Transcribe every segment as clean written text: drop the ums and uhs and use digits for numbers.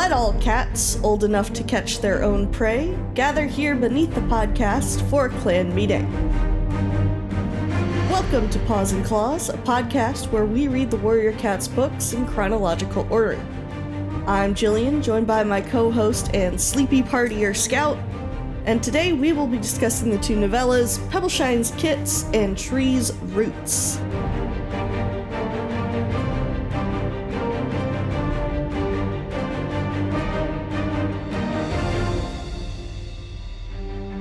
Let all cats old enough to catch their own prey gather here beneath the podcast for a clan meeting. Welcome to Paws Clause, a podcast where we read the Warrior Cats books in chronological order. I'm Jillian, joined by my co-host and sleepy partier Scout, and today we will be discussing the two novellas, Pebbleshine's Kits and Tree's Roots.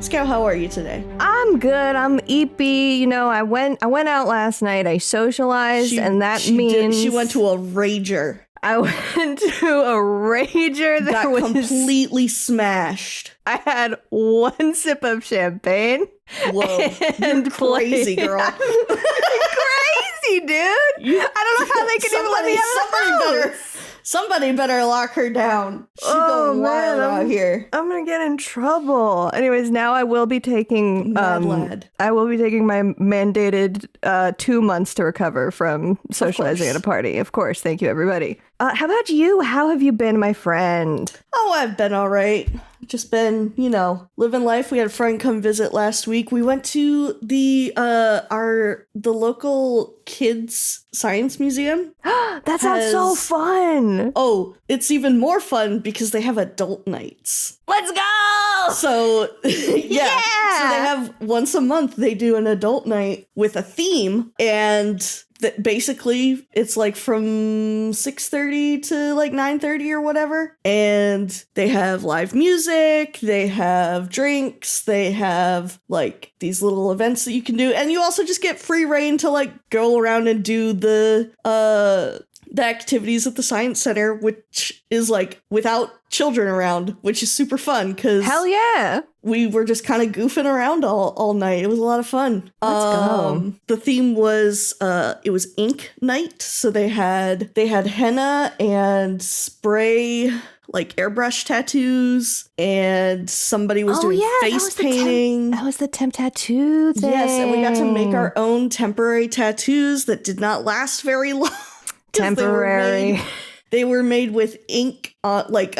Scout, how are you today? I'm good. I'm eepy. You know, I went out last night. I socialized, and that means she went to a rager. I went to a rager that got was completely smashed. I had one sip of champagne. Whoa, you're crazy, girl. Crazy, dude. I don't know how they can even let me out of the house. Somebody better lock her down. She's going wild out here. I'm gonna get in trouble. Anyways, now I will be taking Mad lad. I will be taking my mandated 2 months to recover from socializing at a party. Of course. Thank you, everybody. How about you? How have you been, my friend? Oh, I've been all right. Just been, living life. We had a friend come visit last week. We went to the local kids science museum. That sounds so fun. Oh, it's even more fun because they have adult nights. Let's go! So, yeah. So they have once a month, they do an adult night with a theme, and basically it's like from 6:30 to like 9:30 or whatever, and they have live music, they have drinks, they have like these little events that you can do, and you also just get free reign to like go around and do the activities at the science center, which is like without children around, which is super fun because hell yeah, we were just kind of goofing around all night. It was a lot of fun. Let's go. The theme was it was ink night, so they had henna and spray, like airbrush tattoos, and somebody was doing face painting. That was the temp tattoo thing. Yes, and we got to make our own temporary tattoos that did not last very long. Temporary. They were made with ink, like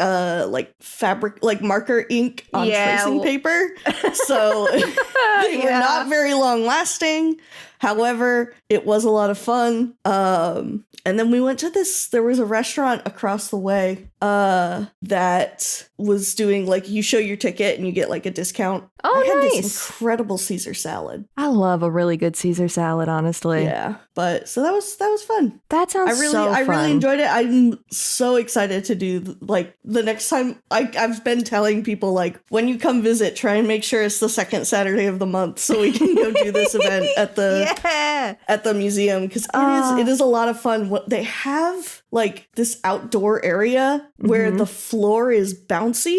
fabric, like marker ink on tracing paper. So they were not very long lasting. However, it was a lot of fun. And then we went to there was a restaurant across the way that was doing like, you show your ticket and you get like a discount. Oh, I had nice. this incredible Caesar salad. I love a really good Caesar salad, honestly. Yeah, but so that was fun. That sounds so fun. I really enjoyed it. I'm so excited to do like the next time. I've been telling people like, when you come visit, try and make sure it's the second Saturday of the month so we can go do this event at the museum, because it is a lot of fun. What they have, like this outdoor area where the floor is bouncy.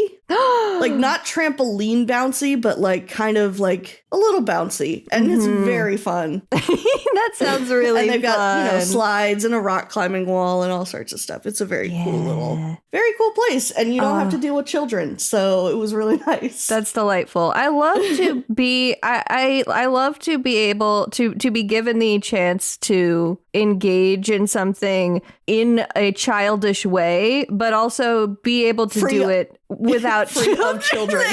Like not trampoline bouncy, but like kind of like a little bouncy, and it's very fun. That sounds really fun. And they've got slides and a rock climbing wall and all sorts of stuff. It's a very cool place, and you don't have to deal with children, so it was really nice. That's delightful. I love to be I love to be able to be given the chance to engage in something in a childish way, but also be able to do it without children.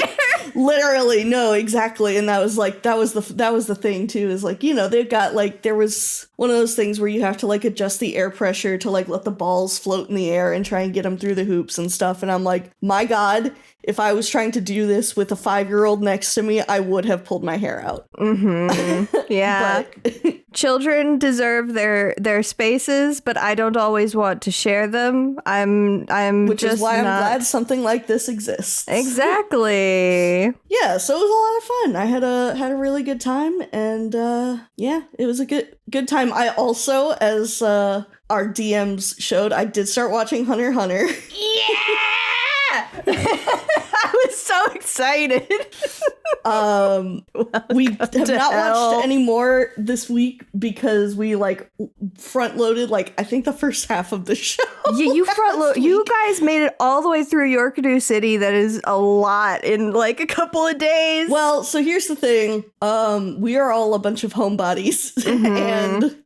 Literally, no, exactly. And that was the thing too, is like, they've got like, there was one of those things where you have to like adjust the air pressure to like let the balls float in the air and try and get them through the hoops and stuff. And I'm like, my God, if I was trying to do this with a 5-year-old next to me, I would have pulled my hair out. Yeah. Children deserve their spaces, but I don't always want to share them. Which is why I'm glad something like this exists. Exactly. Yeah, so it was a lot of fun. I had a really good time, and it was a good time. I also, as our DMs showed, I did start watching Hunter x Hunter. Yeah! I was so excited. We have not watched any more this week because we like front loaded like I think the first half of the show. Yeah, you front load. You guys made it all the way through York New City. That is a lot in like a couple of days. Well, so here's the thing. We are all a bunch of homebodies, and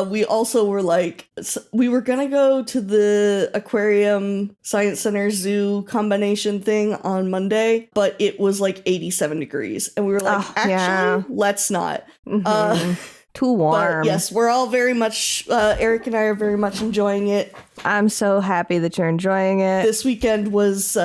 we also were like, we were gonna go to the aquarium science center zoo combination thing on Monday, but it was like 87 degrees. And we were like, let's not. Too warm. But yes, we're all very much, Eric and I are very much enjoying it. I'm so happy that you're enjoying it. This weekend was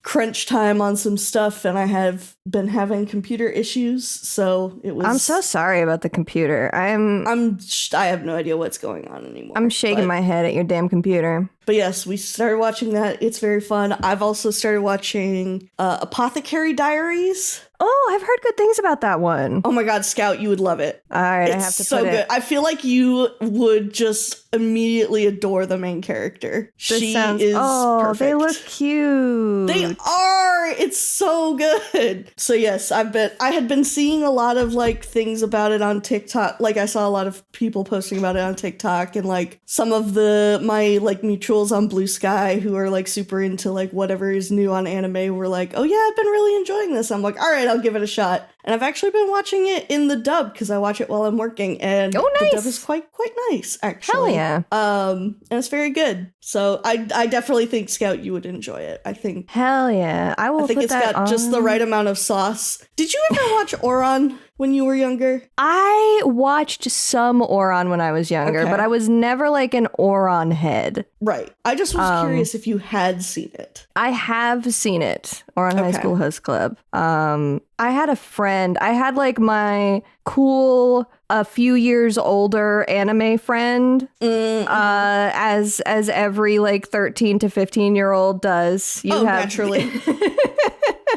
crunch time on some stuff, and I have been having computer issues, so it was... I'm so sorry about the computer. I have no idea what's going on anymore. I'm shaking my head at your damn computer. But yes, we started watching that. It's very fun. I've also started watching Apothecary Diaries. Oh, I've heard good things about that one. Oh my God, Scout, you would love it. All right, it's I have to so put good. it. I feel like you would just immediately adore the main character. She is perfect. They look cute. They are. It's so good. So yes, I had been seeing a lot of like things about it on TikTok. Like I saw a lot of people posting about it on TikTok, and like some of my like mutuals on Blue Sky who are like super into like whatever is new on anime were like, oh yeah, I've been really enjoying this. I'm like, all right, I'll give it a shot. And I've actually been watching it in the dub because I watch it while I'm working, and the dub is quite nice, actually. Hell yeah. And it's very good. So I definitely think, Scout, you would enjoy it. I think. Hell yeah. I think it's got just the right amount of sauce. Did you ever watch Oran when you were younger? I watched some Oran when I was younger, but I was never like an Oran head. Right. I just was curious if you had seen it. I have seen it. Oran High School Host Club. I had a friend. I had like my cool, a few years older anime friend, as every like 13 to 15-year-old does. Naturally.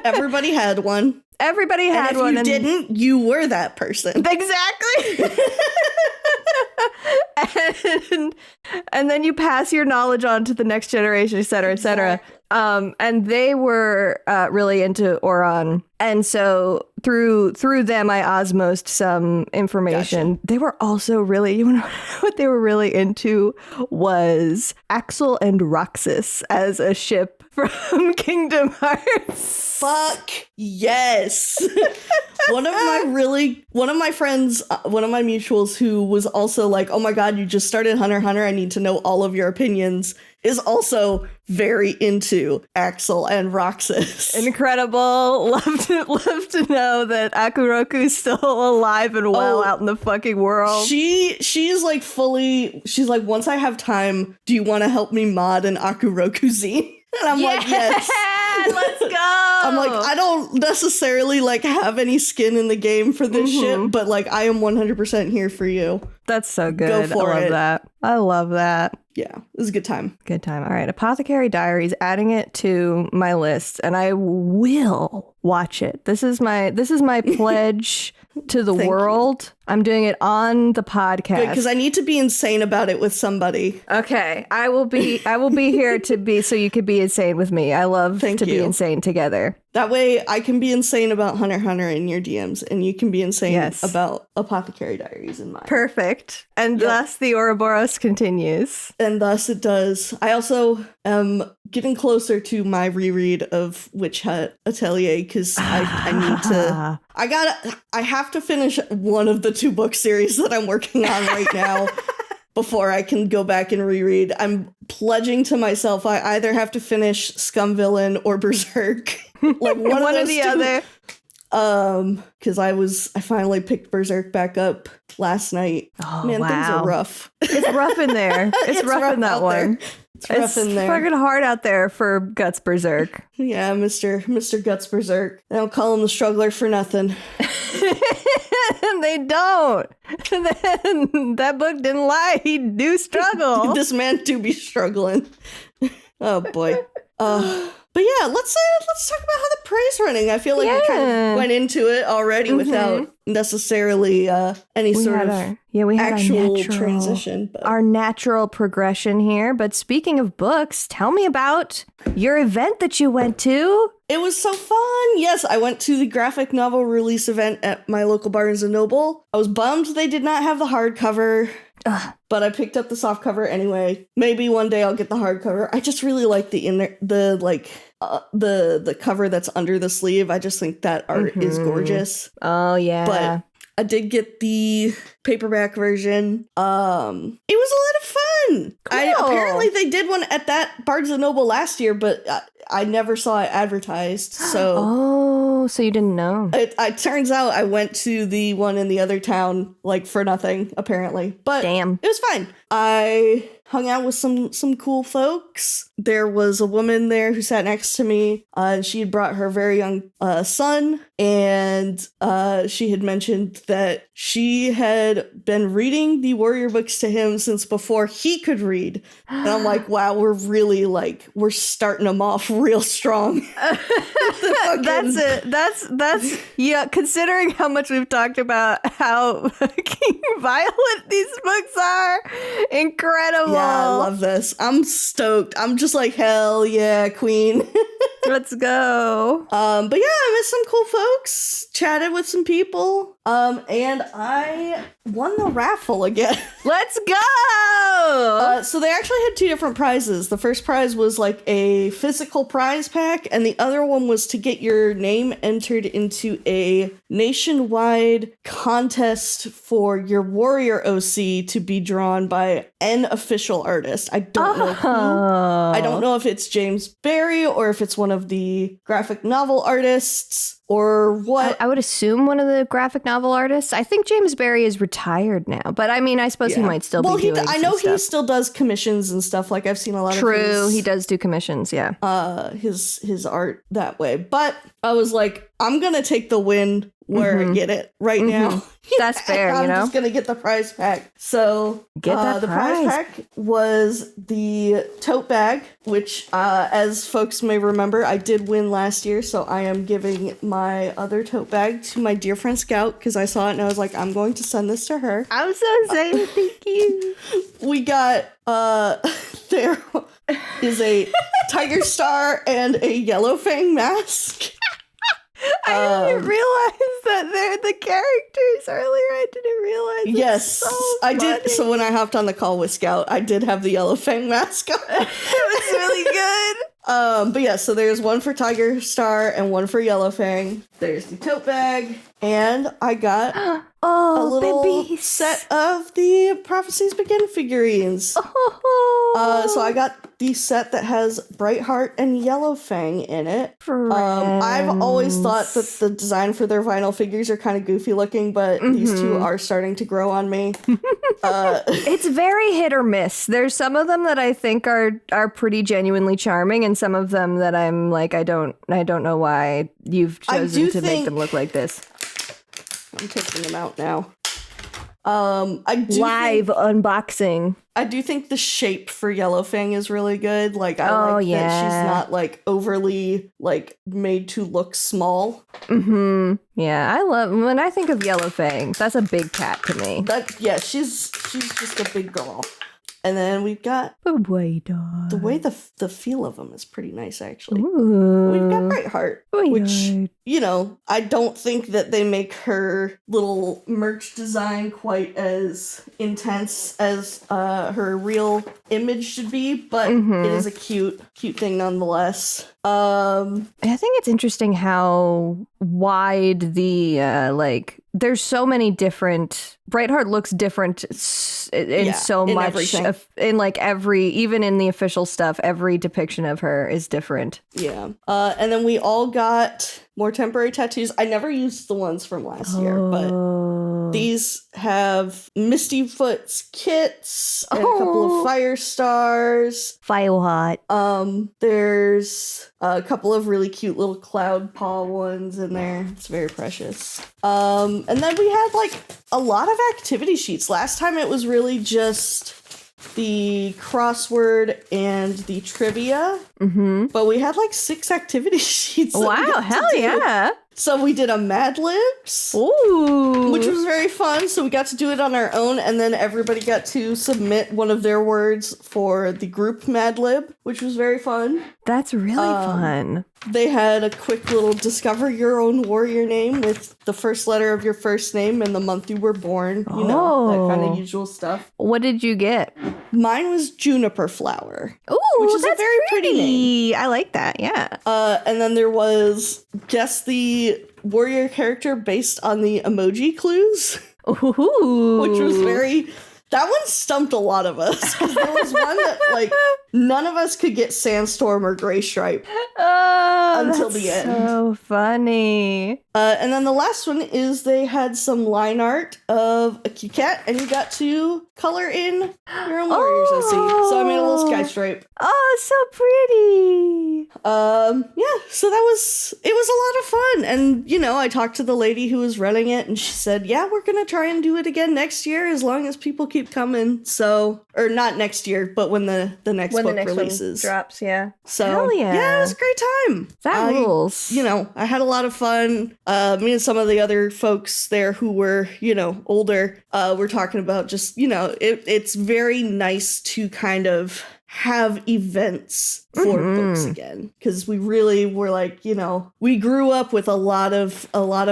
Everybody had one. Everybody had one. And if you didn't, you were that person. Exactly. and then you pass your knowledge on to the next generation, et cetera, et cetera. And they were really into Oran. And so through them, I osmosed some information. Gotcha. They were also really, you know what they were really into was Axel and Roxas as a ship from Kingdom Hearts. Fuck yes. One of my friends, one of my mutuals who was also like, oh my God, you just started Hunter x Hunter, I need to know all of your opinions, is also very into Axel and Roxas. Incredible. Love to know that Akuroku's still alive and well out in the fucking world. She's like she's like, once I have time, do you want to help me mod an Akuroku zine? And I'm like, yes. Let's go. I'm like, I don't necessarily like have any skin in the game for this shit, but like I am 100% here for you. That's so good. I love that. Yeah, it was a good time. Good time. All right, Apothecary Diaries, adding it to my list, and I will watch it. This is my pledge to the world. You. I'm doing it on the podcast because I need to be insane about it with somebody. Okay, I will be here to be so you could be insane with me. I love be insane together. That way I can be insane about Hunter x Hunter in your DMs, and you can be insane about Apothecary Diaries in mine. Perfect. And thus the Ouroboros continues. And thus it does. I also am getting closer to my reread of Witch Hut Atelier because I need to... I have to finish one of the 2 book series that I'm working on right now before I can go back and reread. I'm pledging to myself I either have to finish Scum Villain or Berserk. Like one of the other. Because I finally picked Berserk back up last night. Oh, man, things are rough. It's rough in there. It's rough in that one. It's rough in there. Fucking hard out there for Guts Berserk. Yeah, Mr. Guts Berserk. They don't call him the struggler for nothing. They don't. That book didn't lie. He do struggle. This man do be struggling. Oh boy. But yeah, let's talk about how the praise running. I feel like we kind of went into it already without necessarily any sort of actual transition. But. Our natural progression here. But speaking of books, tell me about your event that you went to. It was so fun. Yes, I went to the graphic novel release event at my local Barnes & Noble. I was bummed they did not have the hardcover. But I picked up the softcover anyway. Maybe one day I'll get the hardcover. I just really like the cover that's under the sleeve. I just think that art is gorgeous. Oh yeah. But I did get the paperback version. It was a lot of fun. Cool. Apparently they did one at that Barnes & Noble last year, but I never saw it advertised. So so you didn't know. It turns out I went to the one in the other town like for nothing, apparently. But Damn. it was fine. I hung out with some cool folks. There was a woman there who sat next to me, and she had brought her very young son, and she had mentioned that she had been reading the Warrior books to him since before he could read. And I'm like, wow, we're starting him off real strong. That's it. That's yeah, considering how much we've talked about how fucking violent these books are. Incredible. Yeah, I love this. I'm stoked. I'm just like, hell yeah, queen. Let's go. But yeah, I met some cool folks, chatted with some people, and I won the raffle again. Let's go! So they actually had 2 different prizes. The first prize was like a physical prize pack, and the other one was to get your name entered into a nationwide contest for your Warrior OC to be drawn by an official artist. I don't know who. I don't know if it's James Barry or if it's one of the graphic novel artists or what. I would assume one of the graphic novel artists. I think James Barry is retired now, but I mean, I suppose he might still be doing I know some he stuff. still does commissions and stuff. Like I've seen a lot of True, he does do commissions, yeah. His art that way. But I was like, I'm gonna take the win where I get it right now. That's fair, I'm you know? just gonna get the prize pack. So Get that the prize pack was the tote bag, which as folks may remember, I did win last year, so I am giving my other tote bag to my dear friend Scout because I saw it and I was like, I'm going to send this to her. I'm so excited, thank you. We got there is a tiger star and a yellow fang mask. I didn't realize that they're the characters earlier. I didn't realize. Yes, so I did. funny. So when I hopped on the call with Scout, I did have the yellow fang mask on. It was really good. But yeah, so there's one for Tiger Star and one for Yellow Fang. There's the tote bag, and I got a little babies. set of the Prophecies Begin figurines. So I got the set that has Brightheart and Yellow Fang in it. I've always thought that the design for their vinyl figures are kind of goofy looking, but these 2 are starting to grow on me. It's very hit or miss. There's some of them that I think are pretty genuinely charming, and some of them that I'm like, I don't know why you've chosen to make them look like this. I'm taking them out now. Live unboxing. I do think the shape for Yellow Fang is really good. Like, I like that she's not like overly like made to look small. Yeah, I love when I think of Yellow Fang. That's a big cat to me. She's just a big girl. And then we've got a white dog. The way the feel of them is pretty nice, actually. Ooh. We've got Brightheart, which, you know, I don't think that they make her little merch design quite as intense as her real image should be, but it is a cute thing nonetheless. I think it's interesting how wide the there's so many different. Brightheart looks different in so much in like even in the official stuff, every depiction of her is different. Yeah. And then we all got more temporary tattoos. I never used the ones from last year, but these have Misty Foot's kits and a couple of fire stars. Sparrowheart. There's a couple of really cute little cloud paw ones in there. It's very precious. And then we had like a lot of activity sheets. Last time it was really just the crossword and the trivia. But we had like 6 activity sheets. Wow, hell yeah. So we did a Mad Libs, which was very fun. So we got to do it on our own, and then everybody got to submit one of their words for the group Mad Lib, which was very fun. That's really fun. They had a quick little discover your own warrior name with the first letter of your first name and the month you were born. You know, that kind of usual stuff. What did you get? Mine was Juniper Flower. Ooh, which is that's a very pretty name. I like that, yeah. And then there was guess the warrior character based on the emoji clues, Ooh. which was that one stumped a lot of us, because there was one that, like, none of us could get Sandstorm or Gray Stripe until the end. So funny. And then the last one is they had some line art of a Kit Kat, and you got to color in your own warriors, I see. So I made a little Skystripe. Oh, so pretty. Yeah, so it was a lot of fun. And, you know, I talked to the lady who was running it, and she said, yeah, we're going to try and do it again next year as long as people keep coming. So, or not next year, but when the next book releases. Drops, yeah. So, hell yeah. It was a great time. That rules. You know, I had a lot of fun. Me and some of the other folks there who were, you know, older, were talking about just, you know, it's very nice to kind of have events for books again, because we really were like, you know, we grew up with a lot of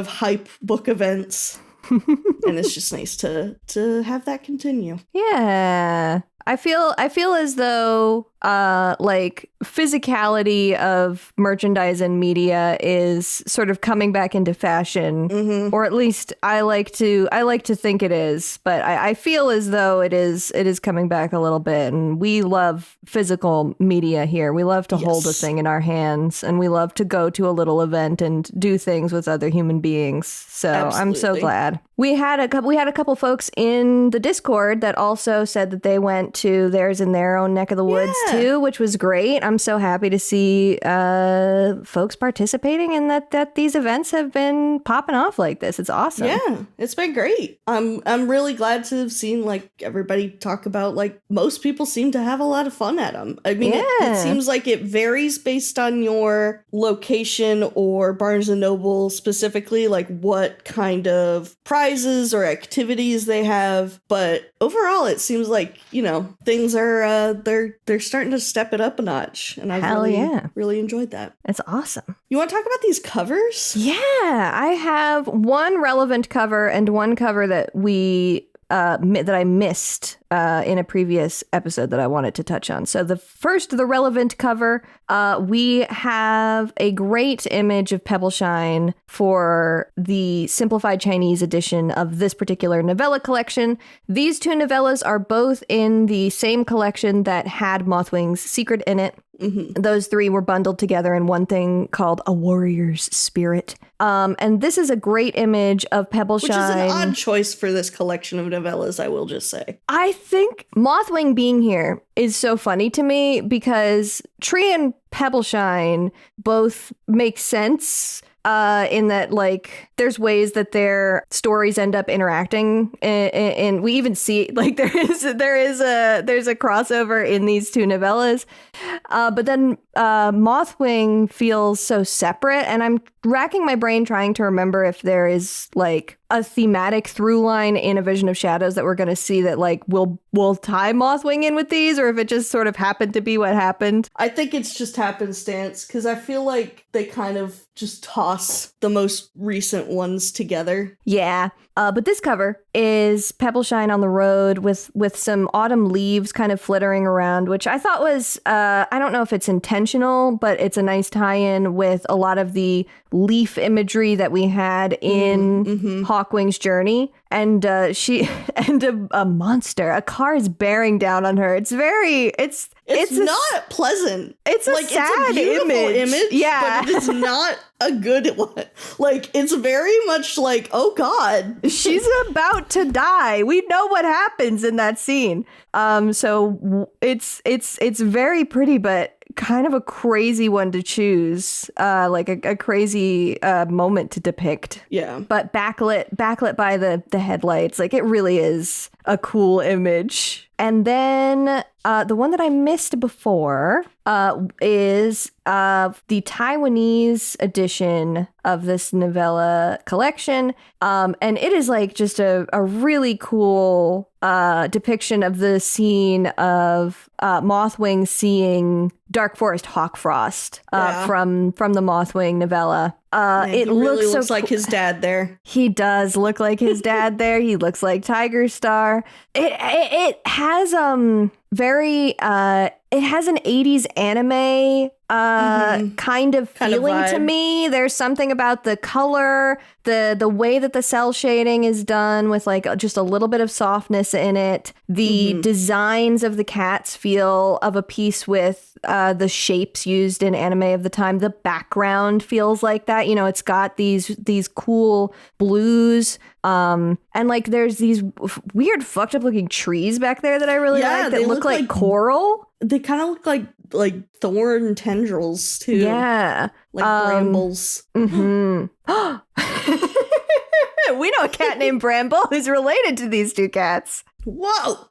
hype book events. And it's just nice to have that continue. Yeah. I feel as though like physicality of merchandise and media is sort of coming back into fashion, or at least I like to think it is, but I feel as though it is coming back a little bit. And we love physical media here. We love to hold a thing in our hands, and we love to go to a little event and do things with other human beings. So absolutely. I'm so glad. We had a couple folks in the Discord that also said that they went to theirs in their own neck of the woods too, which was great. I'm so happy to see folks participating, and that these events have been popping off like this. It's awesome. Yeah, it's been great. I'm really glad to have seen, like, everybody talk about, like, most people seem to have a lot of fun at them. I mean, it seems like it varies based on your location or Barnes & Noble specifically, like what kind of prizes or activities they have. But overall, it seems like, you know, things are, they're starting to step it up a notch. And I've really enjoyed that. It's awesome. You want to talk about these covers? Yeah, I have one relevant cover and one cover that that I missed in a previous episode that I wanted to touch on. So the relevant cover, we have a great image of Pebbleshine for the simplified Chinese edition of this particular novella collection. These two novellas are both in the same collection that had Mothwing's Secret in it. Those three were bundled together in one thing called A Warrior's Spirit. And this is a great image of Pebbleshine. Which is an odd choice for this collection of novellas, I will just say. I think Mothwing being here is so funny to me because Tree and Pebbleshine both make sense in that, like, there's ways that their stories end up interacting, and we even see, like, there's a crossover in these two novellas, but then Mothwing feels so separate, and I'm racking my brain trying to remember if there is, like, a thematic through line in A Vision of Shadows that we're going to see that, like, will tie Mothwing in with these, or if it just sort of happened to be what happened. I think it's just happenstance, because I feel like they kind of just toss the most recent ones together. Yeah. But this cover is Pebbleshine on the road with some autumn leaves kind of flittering around, which I thought was, I don't know if it's intentional, but it's a nice tie-in with a lot of the leaf imagery that we had in Hawkwing's Journey. And a monster, a car is bearing down on her. It's not pleasant. It's a like, sad it's a beautiful image, yeah, but it's not a good one. Like, it's very much like, oh God, she's about to die. We know what happens in that scene. So it's very pretty, but kind of a crazy one to choose, like a crazy moment to depict. Yeah. But backlit by the headlights, like, it really is a cool image. And then the one that I missed before is the Taiwanese edition of this novella collection. And it is, like, just a really cool depiction of the scene of Mothwing seeing Dark Forest Hawkfrost from the Mothwing novella. It really looks like his dad there. He does look like his dad there. He looks like Tiger Star. It has very it has an 80s anime kind of feeling to me. There's something about the color, the way that the cell shading is done with like just a little bit of softness in it. The designs of the cats feel of a piece with the shapes used in anime of the time. The background feels like that. You know, it's got these cool blues. And like there's these weird fucked up looking trees back there that I really like that look like coral. They kind of look like thorn tendrils too. Yeah. Like brambles. We know a cat named Bramble who's related to these two cats. Whoa!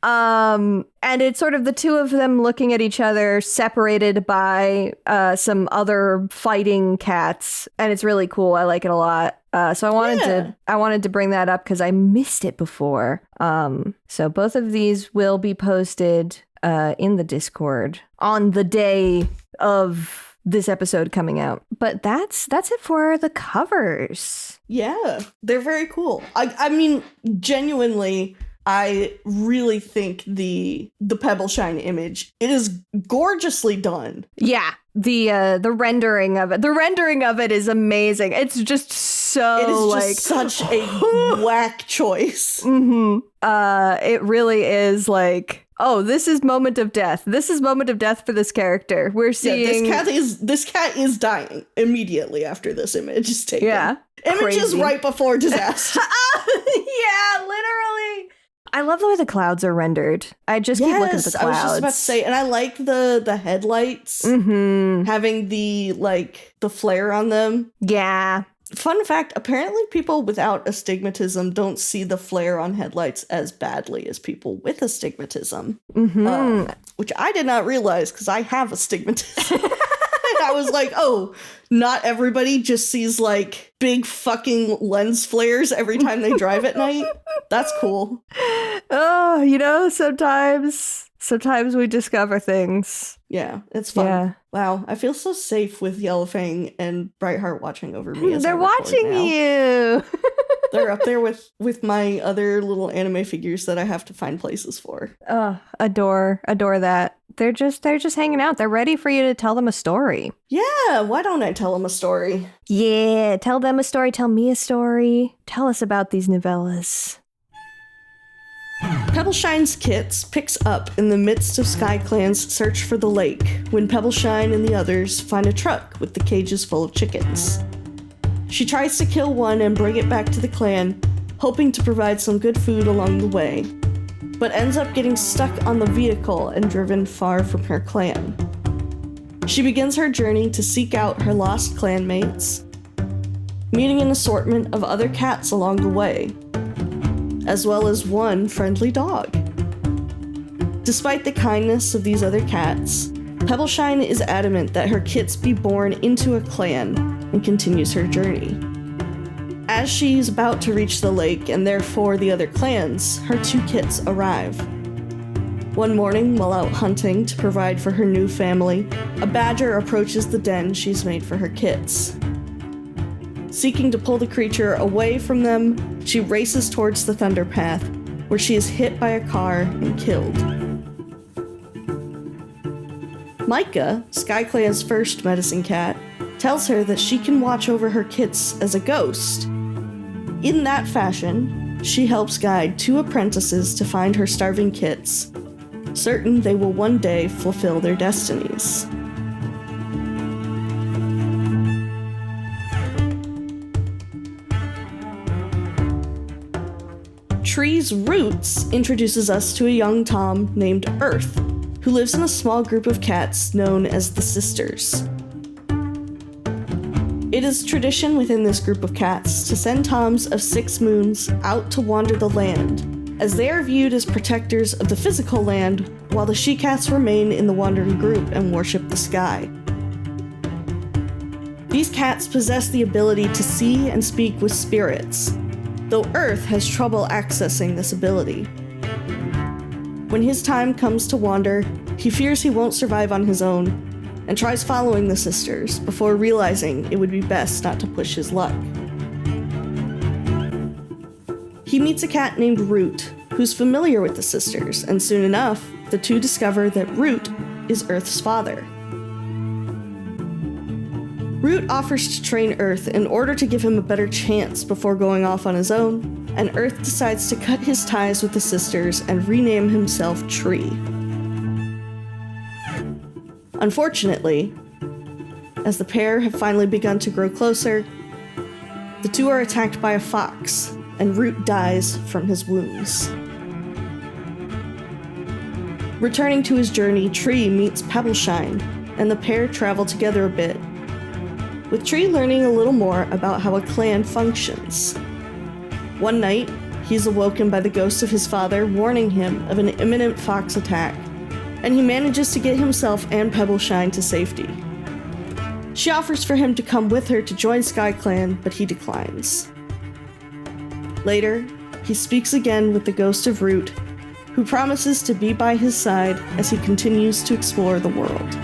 And it's sort of the two of them looking at each other, separated by some other fighting cats, and it's really cool. I like it a lot. So I wanted to bring that up because I missed it before. So both of these will be posted in the Discord on the day of this episode coming out. But that's it for the covers. Yeah, they're very cool. I mean, genuinely, I really think the Pebbleshine image, it is gorgeously done. Yeah, the rendering of it is amazing. It's just so it is just such a whack choice. It really is like, oh, this is moment of death. This is moment of death for this character. We're seeing this cat is dying immediately after this image is taken. Yeah, image is right before disaster. Yeah, literally. I love the way the clouds are rendered. I just keep looking at the clouds. I was just about to say, and I like the headlights having the flare on them. Yeah. Fun fact, apparently people without astigmatism don't see the flare on headlights as badly as people with astigmatism. Which I did not realize because I have astigmatism. And I was like, oh, not everybody just sees like big fucking lens flares every time they drive at night. That's cool. Oh, you know, sometimes we discover things. Yeah, it's fun. Yeah. Wow, I feel so safe with Yellowfang and Brightheart watching over me. They're watching you. They're up there with my other little anime figures that I have to find places for. Adore that. They're just hanging out. They're ready for you to tell them a story. Yeah, why don't I tell them a story? Yeah, tell them a story. Tell me a story. Tell us about these novellas. Pebbleshine's Kits picks up in the midst of SkyClan's search for the lake when Pebbleshine and the others find a truck with the cages full of chickens. She tries to kill one and bring it back to the clan, hoping to provide some good food along the way, but ends up getting stuck on the vehicle and driven far from her clan. She begins her journey to seek out her lost clanmates, meeting an assortment of other cats along the way, as well as one friendly dog. Despite the kindness of these other cats, Pebbleshine is adamant that her kits be born into a clan and continues her journey. As she's about to reach the lake and therefore the other clans, her two kits arrive. One morning, while out hunting to provide for her new family, a badger approaches the den she's made for her kits. Seeking to pull the creature away from them, she races towards the Thunder Path, where she is hit by a car and killed. Micah, SkyClan's first medicine cat, tells her that she can watch over her kits as a ghost. In that fashion, she helps guide two apprentices to find her starving kits, certain they will one day fulfill their destinies. Tree's Roots introduces us to a young Tom named Earth, who lives in a small group of cats known as the Sisters. It is tradition within this group of cats to send Toms of 6 moons out to wander the land, as they are viewed as protectors of the physical land, while the she-cats remain in the wandering group and worship the sky. These cats possess the ability to see and speak with spirits, though Earth has trouble accessing this ability. When his time comes to wander, he fears he won't survive on his own, and tries following the sisters before realizing it would be best not to push his luck. He meets a cat named Root, who's familiar with the sisters, and soon enough, the two discover that Root is Earth's father. Root offers to train Earth in order to give him a better chance before going off on his own, and Earth decides to cut his ties with the sisters and rename himself Tree. Unfortunately, as the pair have finally begun to grow closer, the two are attacked by a fox, and Root dies from his wounds. Returning to his journey, Tree meets Pebbleshine, and the pair travel together a bit, with Tree learning a little more about how a clan functions. One night, he's awoken by the ghost of his father warning him of an imminent fox attack, and he manages to get himself and Pebbleshine to safety. She offers for him to come with her to join Sky Clan, but he declines. Later, he speaks again with the ghost of Root, who promises to be by his side as he continues to explore the world.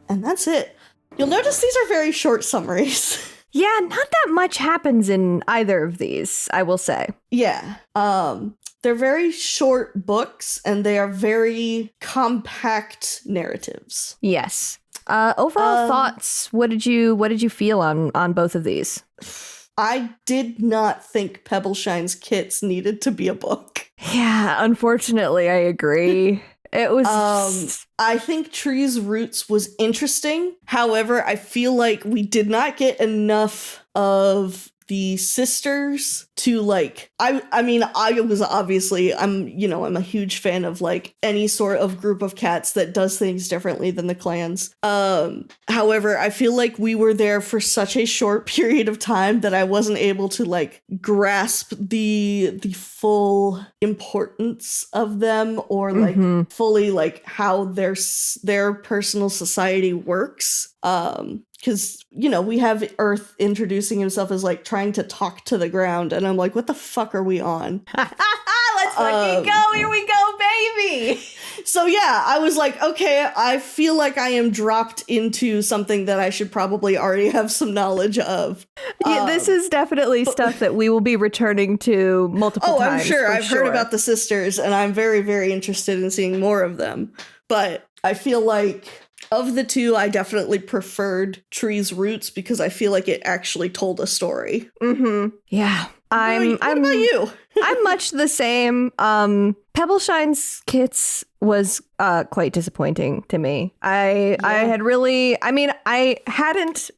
And that's it. You'll notice these are very short summaries. Yeah, not that much happens in either of these, I will say. Yeah. They're very short books, and they are very compact narratives. Yes. Overall thoughts, what did you feel on both of these? I did not think Pebbleshine's Kits needed to be a book. Yeah, unfortunately, I agree. It was... I think Tree's Roots was interesting. However, I feel like we did not get enough of the sisters to like, I mean, I was obviously, I'm a huge fan of like any sort of group of cats that does things differently than the clans. However, I feel like we were there for such a short period of time that I wasn't able to like grasp the full importance of them, or like fully like how their personal society works. Because, we have Earth introducing himself as, like, trying to talk to the ground. And I'm like, what the fuck are we on? Let's fucking go. Here we go, baby. So, yeah, I was like, okay, I feel like I am dropped into something that I should probably already have some knowledge of. Yeah, this is definitely stuff that we will be returning to multiple times. Oh, I'm sure. I've heard about the sisters, and I'm very, very interested in seeing more of them. But I feel like... of the two, I definitely preferred Tree's Roots because I feel like it actually told a story. Mm-hmm. Yeah. What about you? I'm much the same. Pebbleshine's Kits was quite disappointing to me. I hadn't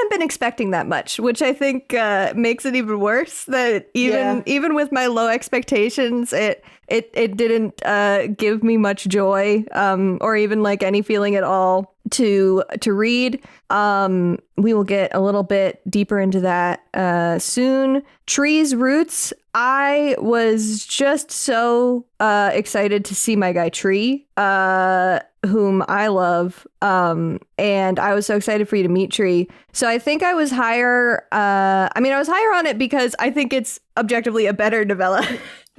been expecting that much, which I think makes it even worse. That even with my low expectations, it didn't give me much joy, or even like any feeling at all to read. We will get a little bit deeper into that soon. Tree's Roots, I was just so excited to see my guy Tree, whom I love, and I was so excited for you to meet Tree. So I think I was higher. I was higher on it because I think it's objectively a better novella.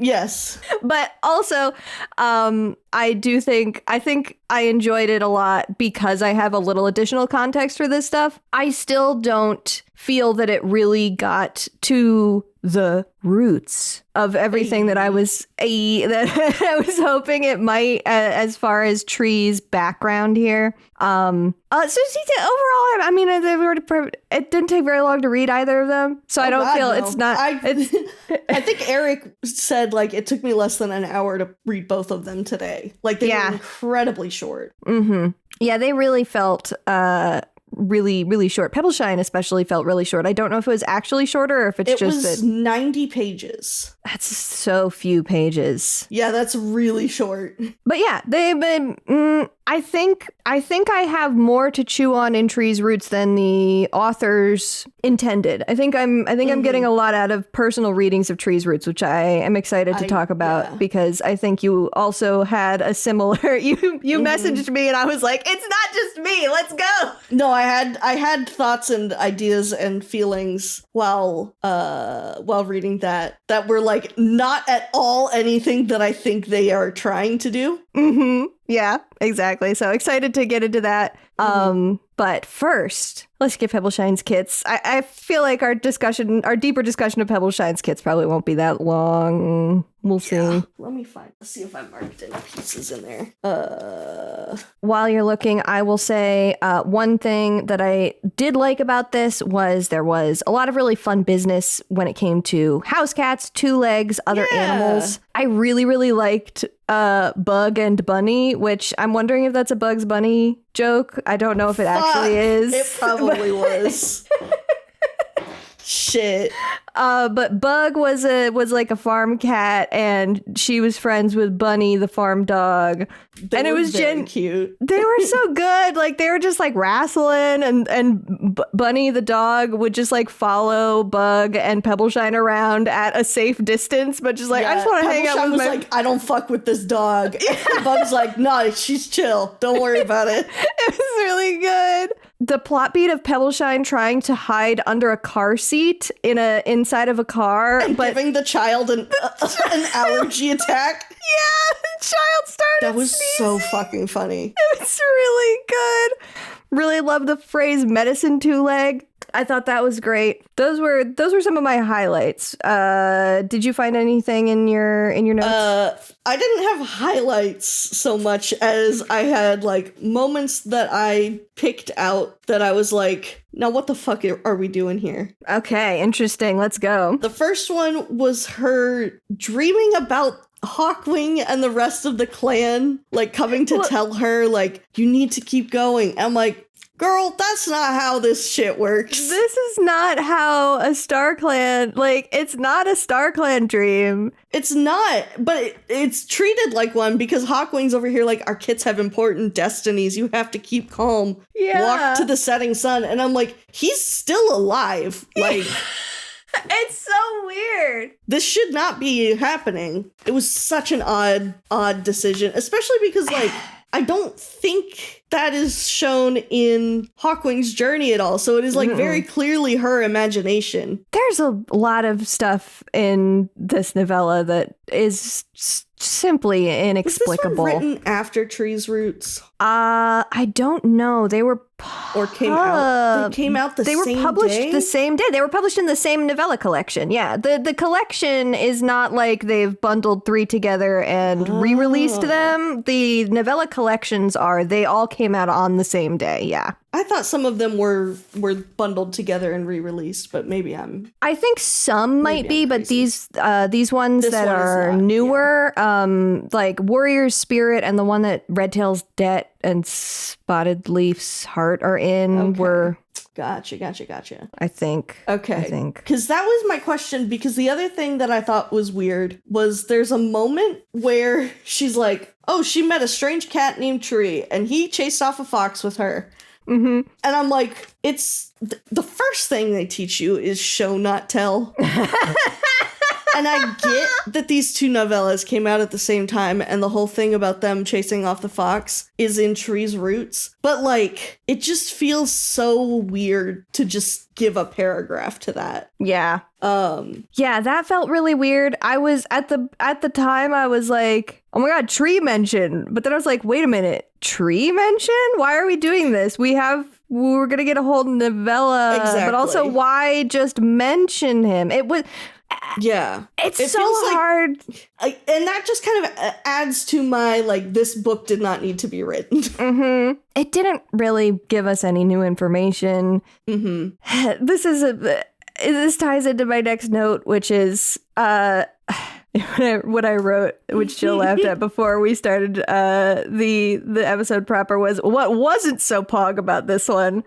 Yes. But also, I think I enjoyed it a lot because I have a little additional context for this stuff. I still don't feel that it really got to the roots of everything that I was hoping it might, as far as Tree's background here. So overall, I mean, it didn't take very long to read either of them, so I don't feel it's not. I think Eric said like it took me less than an hour to read both of them today. Like they were incredibly short. Mm-hmm. Yeah, they really felt really, really short. Pebbleshine especially felt really short. I don't know if it was actually shorter or if it was 90 pages. That's so few pages. Yeah, that's really short. But yeah, they've been. I think I have more to chew on in Tree's Roots than the authors intended. I think I'm getting a lot out of personal readings of Tree's Roots, which I am excited to talk about because I think you also had a similar. You messaged me and I was like, it's not just me. Let's go. No, I had thoughts and ideas and feelings while reading that were like not at all anything that I think they are trying to do. Mm-hmm. Yeah, exactly. So excited to get into that. But first, let's get Pebbleshine's kits. I feel like our deeper discussion of Pebbleshine's kits probably won't be that long. We'll see. Let me see if I marked any pieces in there. While you're looking, I will say one thing that I did like about this was there was a lot of really fun business when it came to house cats, two legs, other animals. I really, really liked Bug and Bunny, which I'm wondering if that's a Bugs Bunny joke. I don't know if it actually is. It probably was. Shit. But Bug was like a farm cat, and she was friends with Bunny, the farm dog. And it was very cute. They were so good. Like they were just like wrestling, and Bunny the dog would just like follow Bug and Pebbleshine around at a safe distance, but just like I just want to hang out with my. Like, I don't fuck with this dog. And Bug's like, nah, she's chill. Don't worry about it. It was really good. The plot beat of Pebbleshine trying to hide under a car seat inside of a car, and but giving the child an allergy attack. Yeah, the child started. That was sneezing. so fucking funny. It was really good. Really love the phrase "medicine two leg." I thought that was great. Those were some of my highlights. Did you find anything in your notes? I didn't have highlights so much as I had like moments that I picked out that I was like, now what the fuck are we doing here? Okay, interesting. Let's go. The first one was her dreaming about Hawkwing and the rest of the clan, like coming to tell her like, you need to keep going. I'm like, girl, that's not how this shit works. This is not how a Star Clan, like, it's not a Star Clan dream. It's not, but it's treated like one because Hawkwing's over here like, our kids have important destinies. You have to keep calm. Yeah. Walk to the setting sun. And I'm like, he's still alive. Like... It's so weird. This should not be happening. It was such an odd decision, especially because, like, I don't think that is shown in Hawkwing's journey at all. So it is, like, very clearly her imagination. There's a lot of stuff in this novella that is simply inexplicable. Was this one written after Tree's Roots? I don't know. They were or came out. They came out the same day. They were published the same day. They were published in the same novella collection. Yeah, the collection is not like they've bundled three together and re-released them. The novella collections are. They all came out on the same day. Yeah. I thought some of them were bundled together and re-released, but maybe I think some might be, but these ones that are newer, like Warrior's Spirit and the one that Redtail's Debt and Spotted Leaf's Heart are in were. Gotcha. I think. Okay. I think. Because that was my question, because the other thing that I thought was weird was there's a moment where she's like, oh, she met a strange cat named Tree, and he chased off a fox with her. Mm-hmm. And I'm like, it's the first thing they teach you is show, not tell. And I get that these two novellas came out at the same time, and the whole thing about them chasing off the fox is in Tree's Roots. But, like, it just feels so weird to just give a paragraph to that. Yeah. Yeah, that felt really weird. I was at the time I was like, oh my god, tree mention. But then I was like, wait a minute, tree mention? Why are we doing this? We're gonna get a whole novella. Exactly. But also, why just mention him? It was. Yeah. It so hard. And that just kind of adds to my, like, this book did not need to be written. Mm-hmm. It didn't really give us any new information. Mm-hmm. This ties into my next note, which is what I wrote, which Jill laughed at before we started the episode proper, was what wasn't so pog about this one.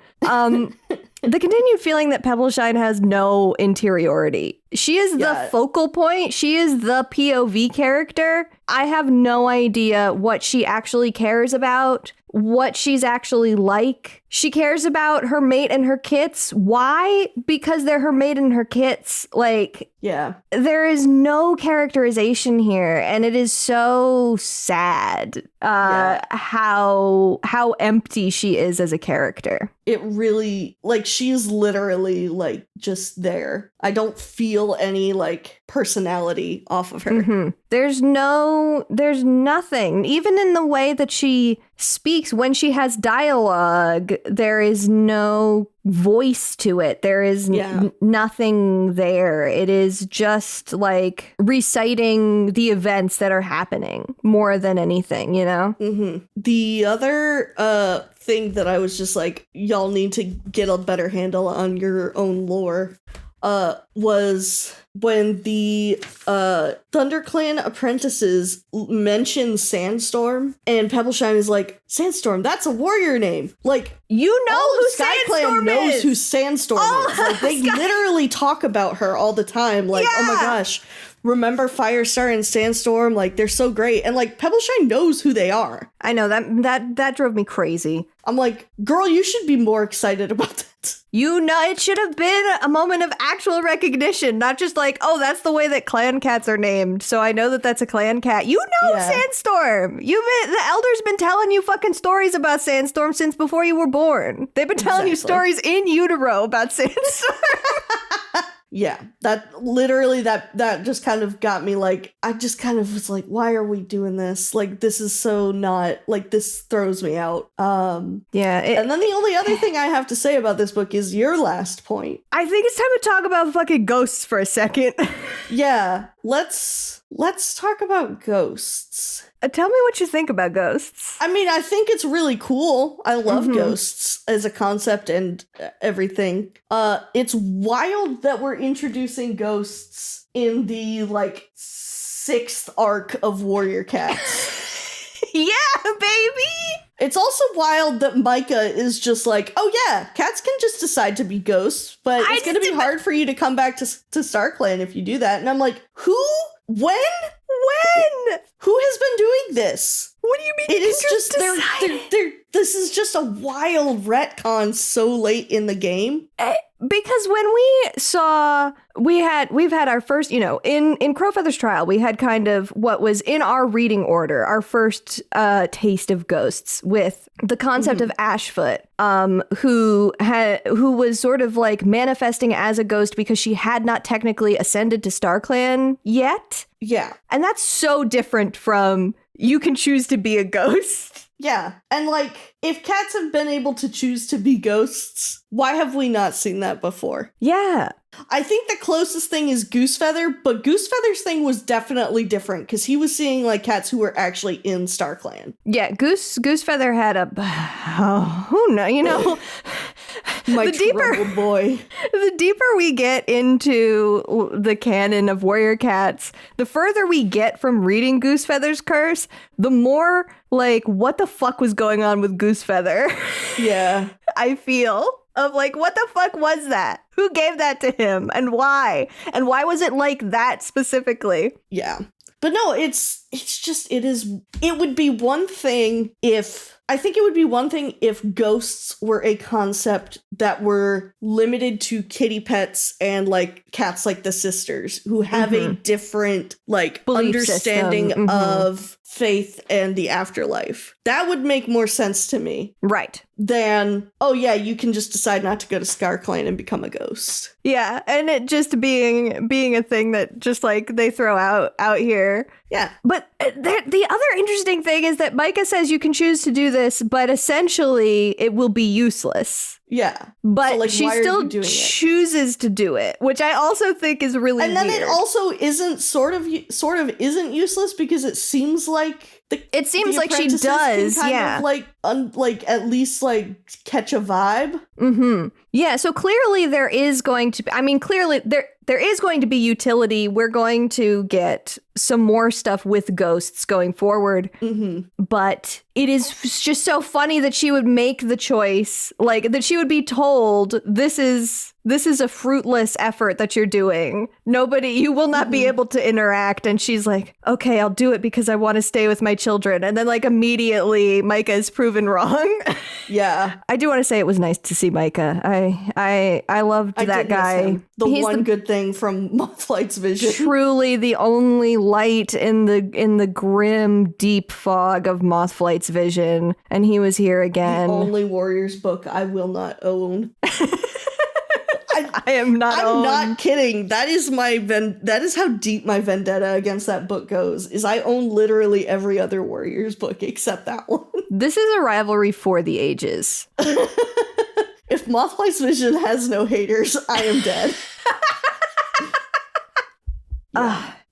The continued feeling that Pebbleshine has no interiority. She is the focal point. She is the POV character. I have no idea what she actually cares about, what she's actually like. She cares about her mate and her kits. Why? Because they're her mate and her kits. Like, yeah, there is no characterization here, and it is so sad how empty she is as a character. It really, like, she's literally, like, just there. I don't feel any like personality off of her. Mm-hmm. There's nothing. Even in the way that she speaks, when she has dialogue, there is no voice to it. There is nothing there. It is just like reciting the events that are happening more than anything, you know? Mm-hmm. The other thing that I was just like, y'all need to get a better handle on your own lore, was when the ThunderClan apprentices mention Sandstorm, and Pebbleshine is like, Sandstorm, that's a warrior name. Like, you know all who of Sandstorm knows is. who Sandstorm is. Like, they literally talk about her all the time. Like, oh my gosh, remember Firestar and Sandstorm? Like, they're so great. And like, Pebbleshine knows who they are. I know, that drove me crazy. I'm like, girl, you should be more excited about that. You know, it should have been a moment of actual recognition, not just like, oh, that's the way that clan cats are named, so I know that that's a clan cat. You know Sandstorm. The Elder's been telling you fucking stories about Sandstorm since before you were born. They've been telling you stories in utero about Sandstorm. Yeah, that literally, that just kind of got me like, I just kind of was like, why are we doing this? Like, this is so not, like, this throws me out. And then the only other thing I have to say about this book is your last point. I think it's time to talk about fucking ghosts for a second. Yeah, let's talk about ghosts. Tell me what you think about ghosts. I mean, I think it's really cool. I love ghosts as a concept and everything. It's wild that we're introducing ghosts in the, like, 6th arc of Warrior Cats. Yeah, baby! It's also wild that Micah is just like, oh yeah, cats can just decide to be ghosts, but it's going to be hard for you to come back to StarClan if you do that. And I'm like, who? When? Who has been doing this? What do you mean? It is just they're this is just a wild retcon so late in the game. Because when we've had our first, you know, in Crowfeather's trial, we had kind of what was in our reading order, our first taste of ghosts with the concept of Ashfoot, who was sort of like manifesting as a ghost because she had not technically ascended to StarClan yet. Yeah. And that's so different from you can choose to be a ghost. Yeah. And like, if cats have been able to choose to be ghosts, why have we not seen that before? Yeah. I think the closest thing is Goosefeather, but Goosefeather's thing was definitely different because he was seeing like cats who were actually in StarClan. Yeah, Goosefeather had a who knows, you know. My troubled boy. The deeper we get into the canon of Warrior Cats, the further we get from reading Goosefeather's Curse, the more like, what the fuck was going on with Goosefeather? Yeah. I feel. Of like, what the fuck was that? Who gave that to him? And why? And why was it like that specifically? Yeah. But no, it would be one thing if ghosts were a concept that were limited to kitty pets and like cats like the sisters who have a different like belief understanding system. of faith and the afterlife. That would make more sense to me. Right. Than, oh yeah, you can just decide not to go to StarClan and become a ghost. Yeah, and it just being a thing that just like they throw out here. Yeah. But the other interesting thing is that Micah says you can choose to do this, but essentially it will be useless. Yeah. But so, like, she still chooses to do it, which I also think is really and then weird. It also isn't sort of isn't useless because it seems like it seems like she does, can kind of like at least like catch a vibe. Mm-hmm. Yeah, so clearly there is going to be, I mean, clearly there is going to be utility. We're going to get some more stuff with ghosts going forward. Mm-hmm. But it is just so funny that she would make the choice, like that she would be told, this is a fruitless effort that you're doing. You will not be able to interact. And she's like, okay, I'll do it because I want to stay with my children. And then like immediately Micah is proven wrong. Yeah. I do want to say it was nice to see Micah. I loved that guy. He's one good thing from Mothlight's vision. Truly the only light in the grim, deep fog of Mothlight's vision. And he was here again. The only Warriors book I will not own. I am not. I'm not kidding. That is that is how deep my vendetta against that book goes. Is I own literally every other Warriors book except that one. This is a rivalry for the ages. If Mothfly's Vision has no haters, I am dead.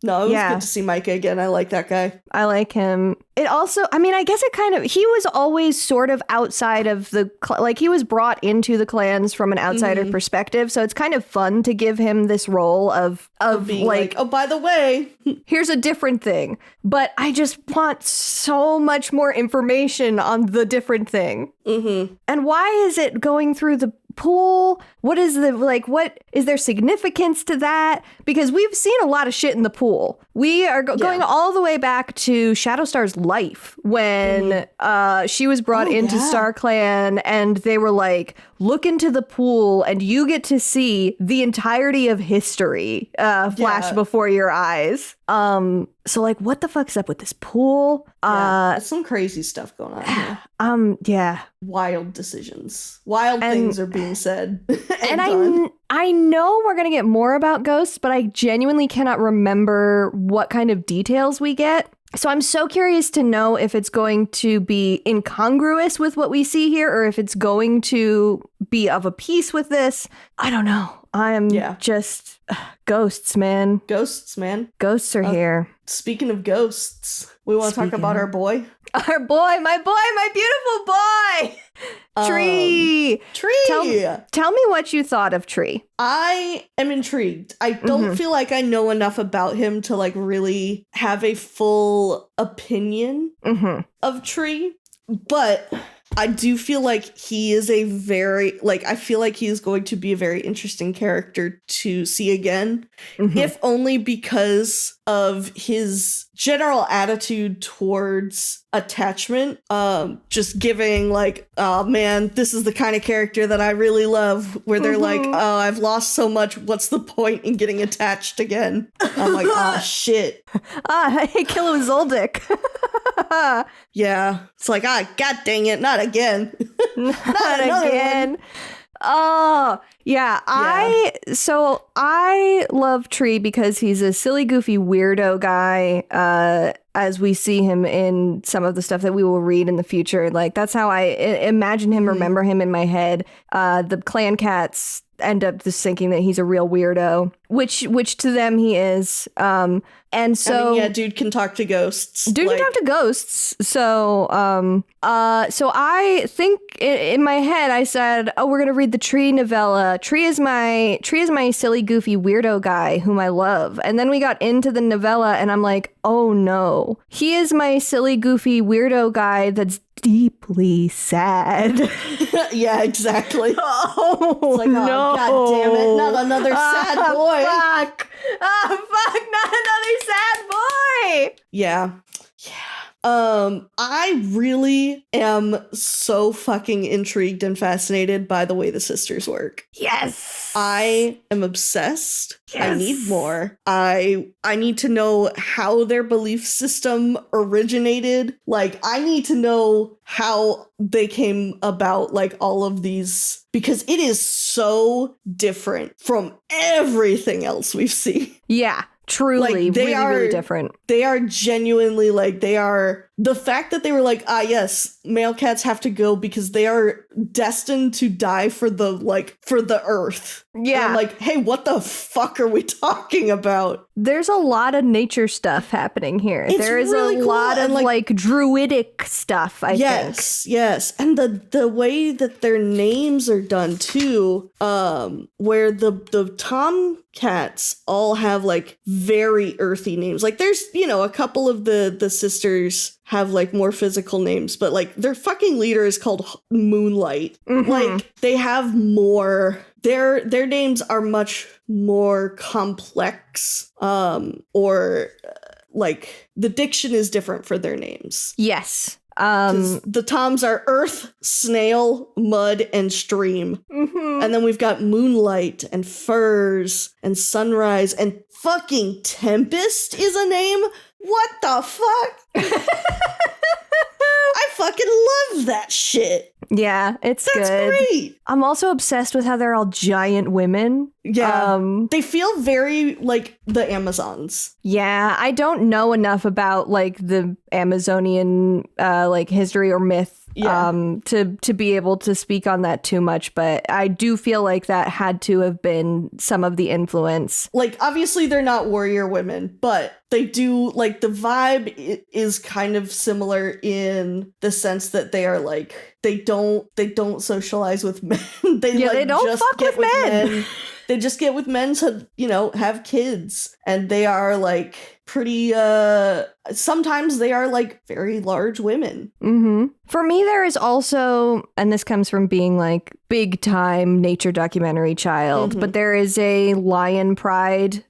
No, it was good to see Micah again. I like that guy. I like him. It also, I mean, I guess it kind of, he was always sort of outside of the, like he was brought into the clans from an outsider perspective. So it's kind of fun to give him this role of being like, oh, by the way, here's a different thing. But I just want so much more information on the different thing. Mm-hmm. And why is it going through the pool? What is what is there significance to that? Because we've seen a lot of shit in the pool. We are going all the way back to Shadowstar's life when she was brought into StarClan, and they were like, look into the pool and you get to see the entirety of history flash before your eyes. So like, what the fuck's up with this pool? There's some crazy stuff going on here. Wild decisions. Wild things are being said. And I know we're going to get more about ghosts, but I genuinely cannot remember what kind of details we get. So I'm so curious to know if it's going to be incongruous with what we see here, or if it's going to be of a piece with this. I don't know. I'm just ghosts, man. Ghosts, man. Ghosts are here. Speaking of ghosts, we want to talk about our boy. Our boy, my beautiful boy. Tree. Tell me what you thought of Tree. I am intrigued. I don't feel like I know enough about him to like really have a full opinion of Tree, but I do feel like he is I feel like he is going to be a very interesting character to see again, if only because of his general attitude towards attachment. Just giving like, oh man, this is the kind of character that I really love, where they're like, oh, I've lost so much, what's the point in getting attached again? I'm like, oh shit. Hey, Kilo Zoldyck. Yeah, it's like, god dang it, not again. Not again. Oh, yeah. I love Tree because he's a silly, goofy, weirdo guy, as we see him in some of the stuff that we will read in the future. Like, that's how I imagine him, remember him in my head. The clan cats end up just thinking that he's a real weirdo, which to them he is. And so, I mean, dude can talk to ghosts. Dude can talk to ghosts. So, so I think in my head I said, oh, we're gonna read the Tree novella. Tree is my silly, goofy, weirdo guy whom I love. And then we got into the novella, and I'm like, oh no, he is my silly, goofy, weirdo guy that's deeply sad. Yeah, exactly. Oh, it's like, oh, no. God damn it, not another sad boy. Fuck. Oh, fuck, not another sad boy. Yeah. I really am so fucking intrigued and fascinated by the way the sisters work. Yes. I am obsessed. Yes. I need more. I need to know how their belief system originated. Like, I need to know how they came about, like, all of these, because it is so different from everything else we've seen. Yeah. Truly, like, really different. They are genuinely, like, the fact that they were like, yes, male cats have to go because they are destined to die for the earth. Yeah. And I'm like, hey, what the fuck are we talking about? There's a lot of nature stuff happening here. There is really a lot of like druidic stuff, I think. Yes. And the way that their names are done too, where the tomcats all have like very earthy names. Like, there's, a couple of the sisters have like more physical names, but like their fucking leader is called Moonlight. Like, they have more, their names are much more complex, or like the diction is different for their names. Yes. The toms are earth, snail, mud, and stream. And then we've got moonlight and furs and sunrise, and fucking tempest is a name. What the fuck? I fucking love that shit. Yeah, it's That's good. great. I'm also obsessed with how they're all giant women. Yeah. They feel very like the Amazons. Yeah, I don't know enough about like the Amazonian like history or myth to be able to speak on that too much, but I do feel like that had to have been some of the influence. Like, obviously they're not warrior women, but they do, like, the vibe is kind of similar in the sense that they are like, they don't socialize with men. They don't just fuck get with men. They just get with men to, you know, have kids. And they are like pretty, sometimes they are like very large women. Mm-hmm. For me, there is also, and this comes from being like big time nature documentary child, but there is a lion pride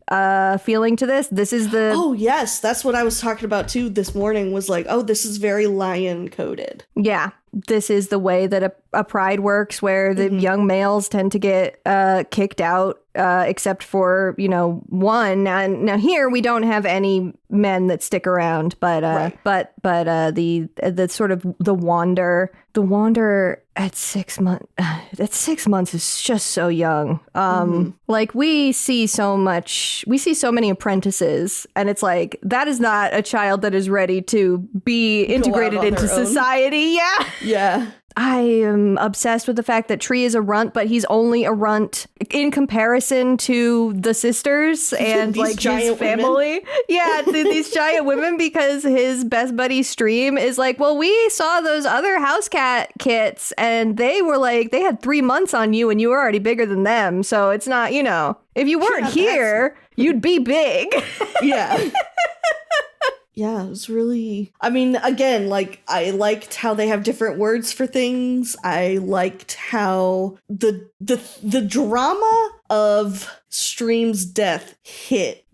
feeling to this. This is the... Oh, yes. That's what I was talking about too this morning, was like, oh, this is very lion coded. Yeah. This is the way that a pride works, where the young males tend to get kicked out, except for, you know, one. Now here we don't have any men that stick around, but the sort of the wander at 6 months. At 6 months is just so young. Like we see so many apprentices, and it's like that is not a child that is ready to be integrated into society. Yeah. I am obsessed with the fact that Tree is a runt, but he's only a runt in comparison to the sisters and like his family. Women. Yeah, these giant women, because his best buddy Stream is like, well, we saw those other house cat kits and they were like, they had 3 months on you and you were already bigger than them. So it's not, you know, if you weren't here, you'd be big. Yeah. Yeah, it was really... I mean, again, like, I liked how they have different words for things. I liked how the drama of Stream's death hit.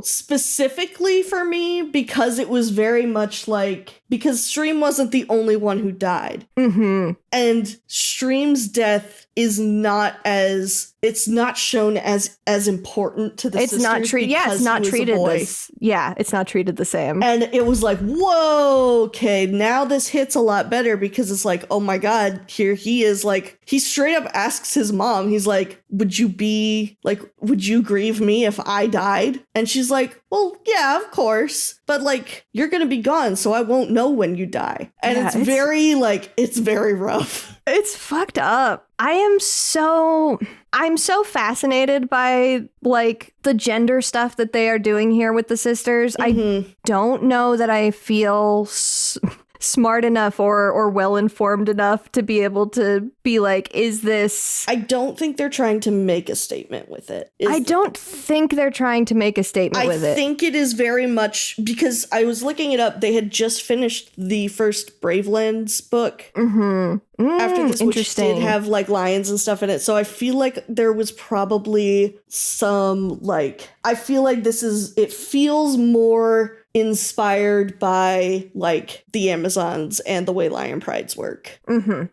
Specifically for me, because it was very much like... Because Stream wasn't the only one who died. And Stream's death is not as... It's not shown as important to the sisters. It's not treated. Yeah, it's not treated. It's not treated the same. And it was like, whoa, okay, now this hits a lot better, because it's like, oh my god, here he is, like, he straight up asks his mom, he's like, would you grieve me if I died? And she's like, well, yeah, of course, but like, you're gonna be gone, so I won't know when you die. And it's very rough. It's fucked up. I'm so fascinated by like the gender stuff that they are doing here with the sisters. I don't know that I feel smart enough or well informed enough to be able to be like, is this... I don't think they're trying to make a statement with it. I think it is very much, because I was looking it up, they had just finished the first Bravelands book. After this, which did have like lions and stuff in it. So I feel like there was probably some like, I feel like it feels more inspired by like the Amazons and the way lion prides work.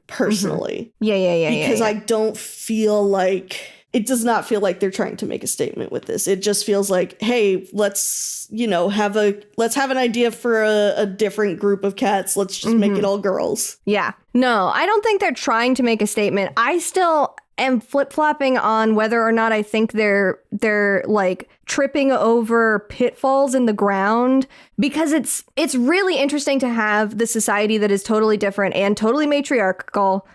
Personally. Because I don't feel like... It does not feel like they're trying to make a statement with this. It just feels like, hey, let's have an idea for a different group of cats. Let's just make it all girls. Yeah. No, I don't think they're trying to make a statement. I still am flip-flopping on whether or not I think they're like tripping over pitfalls in the ground, because it's really interesting to have the society that is totally different and totally matriarchal.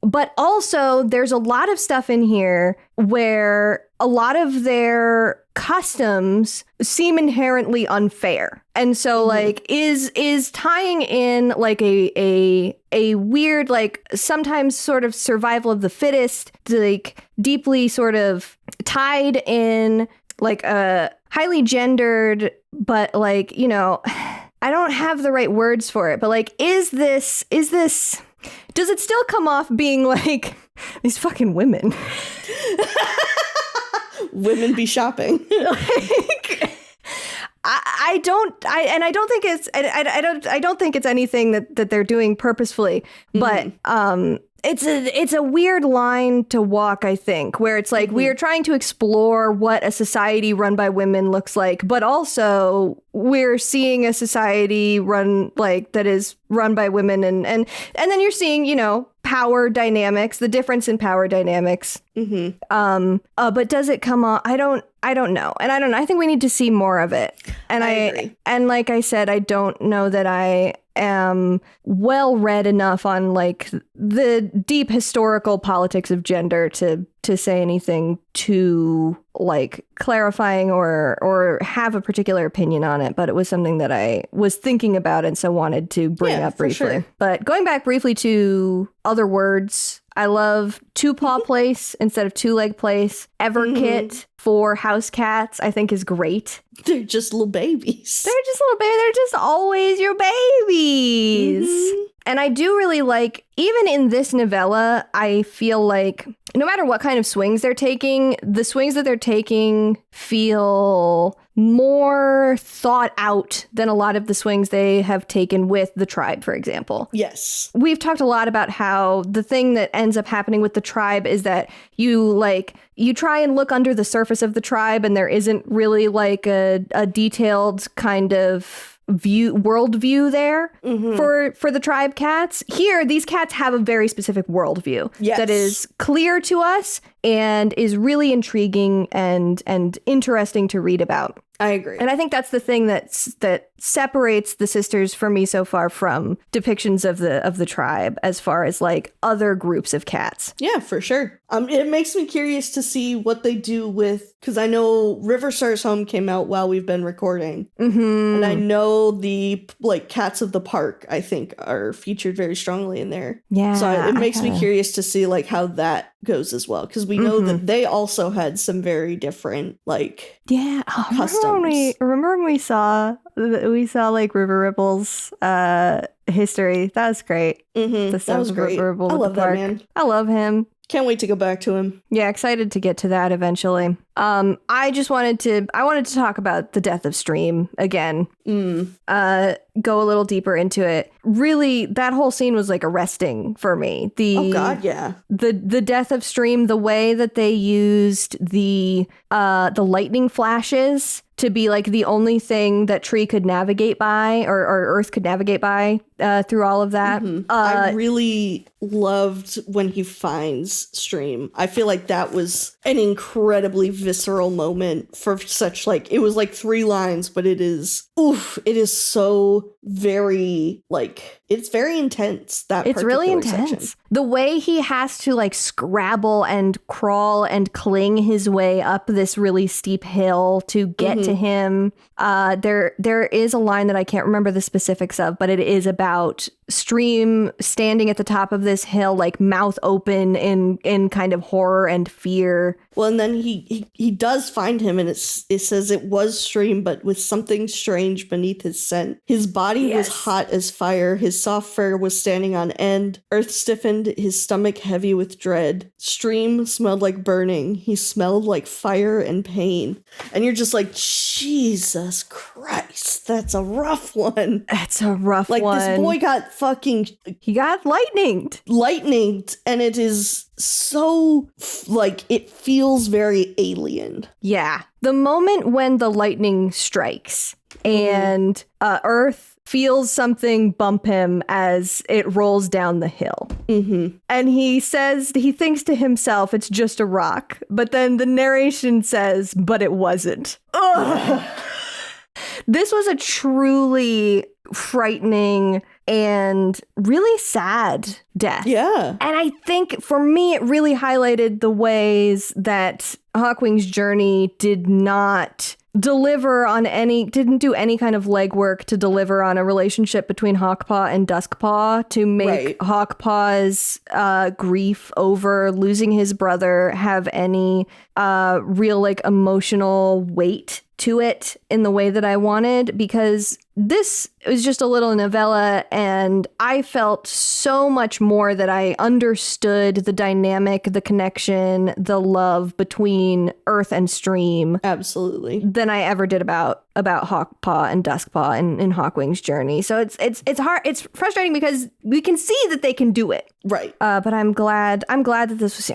But also there's a lot of stuff in here where a lot of their customs seem inherently unfair. And so like is tying in like a weird, like sometimes sort of survival of the fittest, like deeply sort of tied in like a highly gendered, but like, you know, I don't have the right words for it, but like, is this, does it still come off being like these fucking women? Women be shopping. I don't think it's anything that they're doing purposefully, but it's a weird line to walk, I think, where it's like we are trying to explore what a society run by women looks like, but also we're seeing a society run like that is run by women, and then you're seeing, you know, power dynamics, the difference in power dynamics. But does it come on? I don't know. And I don't know. I think we need to see more of it. And I agree. And like I said, I don't know that I am well read enough on like the deep historical politics of gender to say anything too like clarifying or have a particular opinion on it, but it was something that I was thinking about and so wanted to bring up briefly. Sure. But going back briefly to other words, I love two-paw place instead of two-leg place. Everkit for house cats, I think, is great. They're just little babies. They're just little babies. They're just always your babies. And I do really like, even in this novella, I feel like no matter what kind of swings they're taking, the swings that they're taking feel more thought out than a lot of the swings they have taken with the tribe, for example. Yes. We've talked a lot about how the thing that ends up happening with the tribe is that you try and look under the surface of the tribe, and there isn't really like a detailed kind of worldview there for the tribe cats. Here, these cats have a very specific worldview that is clear to us and is really intriguing and interesting to read about. I agree. And I think that's the thing that separates the sisters for me so far from depictions of the tribe as far as like other groups of cats. Yeah, for sure. It makes me curious to see what they do with, because I know Riverstar's Home came out while we've been recording. And I know the like Cats of the Park, I think, are featured very strongly in there. Yeah. So it makes me curious to see like how that goes as well, because we know that they also had some very different like customs. Remember when we saw like River Ripple's history? That was great. That was great. I love that man. I love him. Can't wait to go back to him. Yeah, excited to get to that eventually. I wanted to talk about the death of Stream again. Go a little deeper into it. Really, that whole scene was like arresting for me. Oh God, yeah. The death of Stream, the way that they used the lightning flashes to be like the only thing that Tree could navigate by or Earth could navigate by through all of that. I really loved when he finds Stream. I feel like that was an incredibly visceral moment for such like, it was like 3 lines, but it is so very like, it's very intense. It's really intense. Section. The way he has to like scrabble and crawl and cling his way up this really steep hill to get to him. There is a line that I can't remember the specifics of, but it is about Stream standing at the top of this hill, like mouth open in kind of horror and fear. Well, and then he does find him, and it says it was Stream, but with something strange beneath his scent. His body was hot as fire. His soft fur was standing on end. Earth stiffened, his stomach heavy with dread. Stream smelled like burning. He smelled like fire and pain. And you're just like, Jesus Christ, that's a rough one. That's a rough one. Like, this boy got he got lightninged, and it is so, like, it feels very alien. Yeah. The moment when the lightning strikes and Earth feels something bump him as it rolls down the hill. And he thinks to himself, it's just a rock. But then the narration says, but it wasn't. Ugh. This was a truly frightening and really sad death. Yeah. And I think for me, it really highlighted the ways that Hawkwing's journey didn't do any kind of legwork to deliver on a relationship between Hawkpaw and Duskpaw to make Hawkpaw's grief over losing his brother have any real like emotional weight to it in the way that I wanted, because this was just a little novella and I felt so much more that I understood the dynamic, the connection, the love between Earth and Stream. Absolutely. Than I ever did about Hawkpaw and Duskpaw in Hawkwing's journey. So it's hard. It's frustrating because we can see that they can do it. Right. But I'm glad that this was.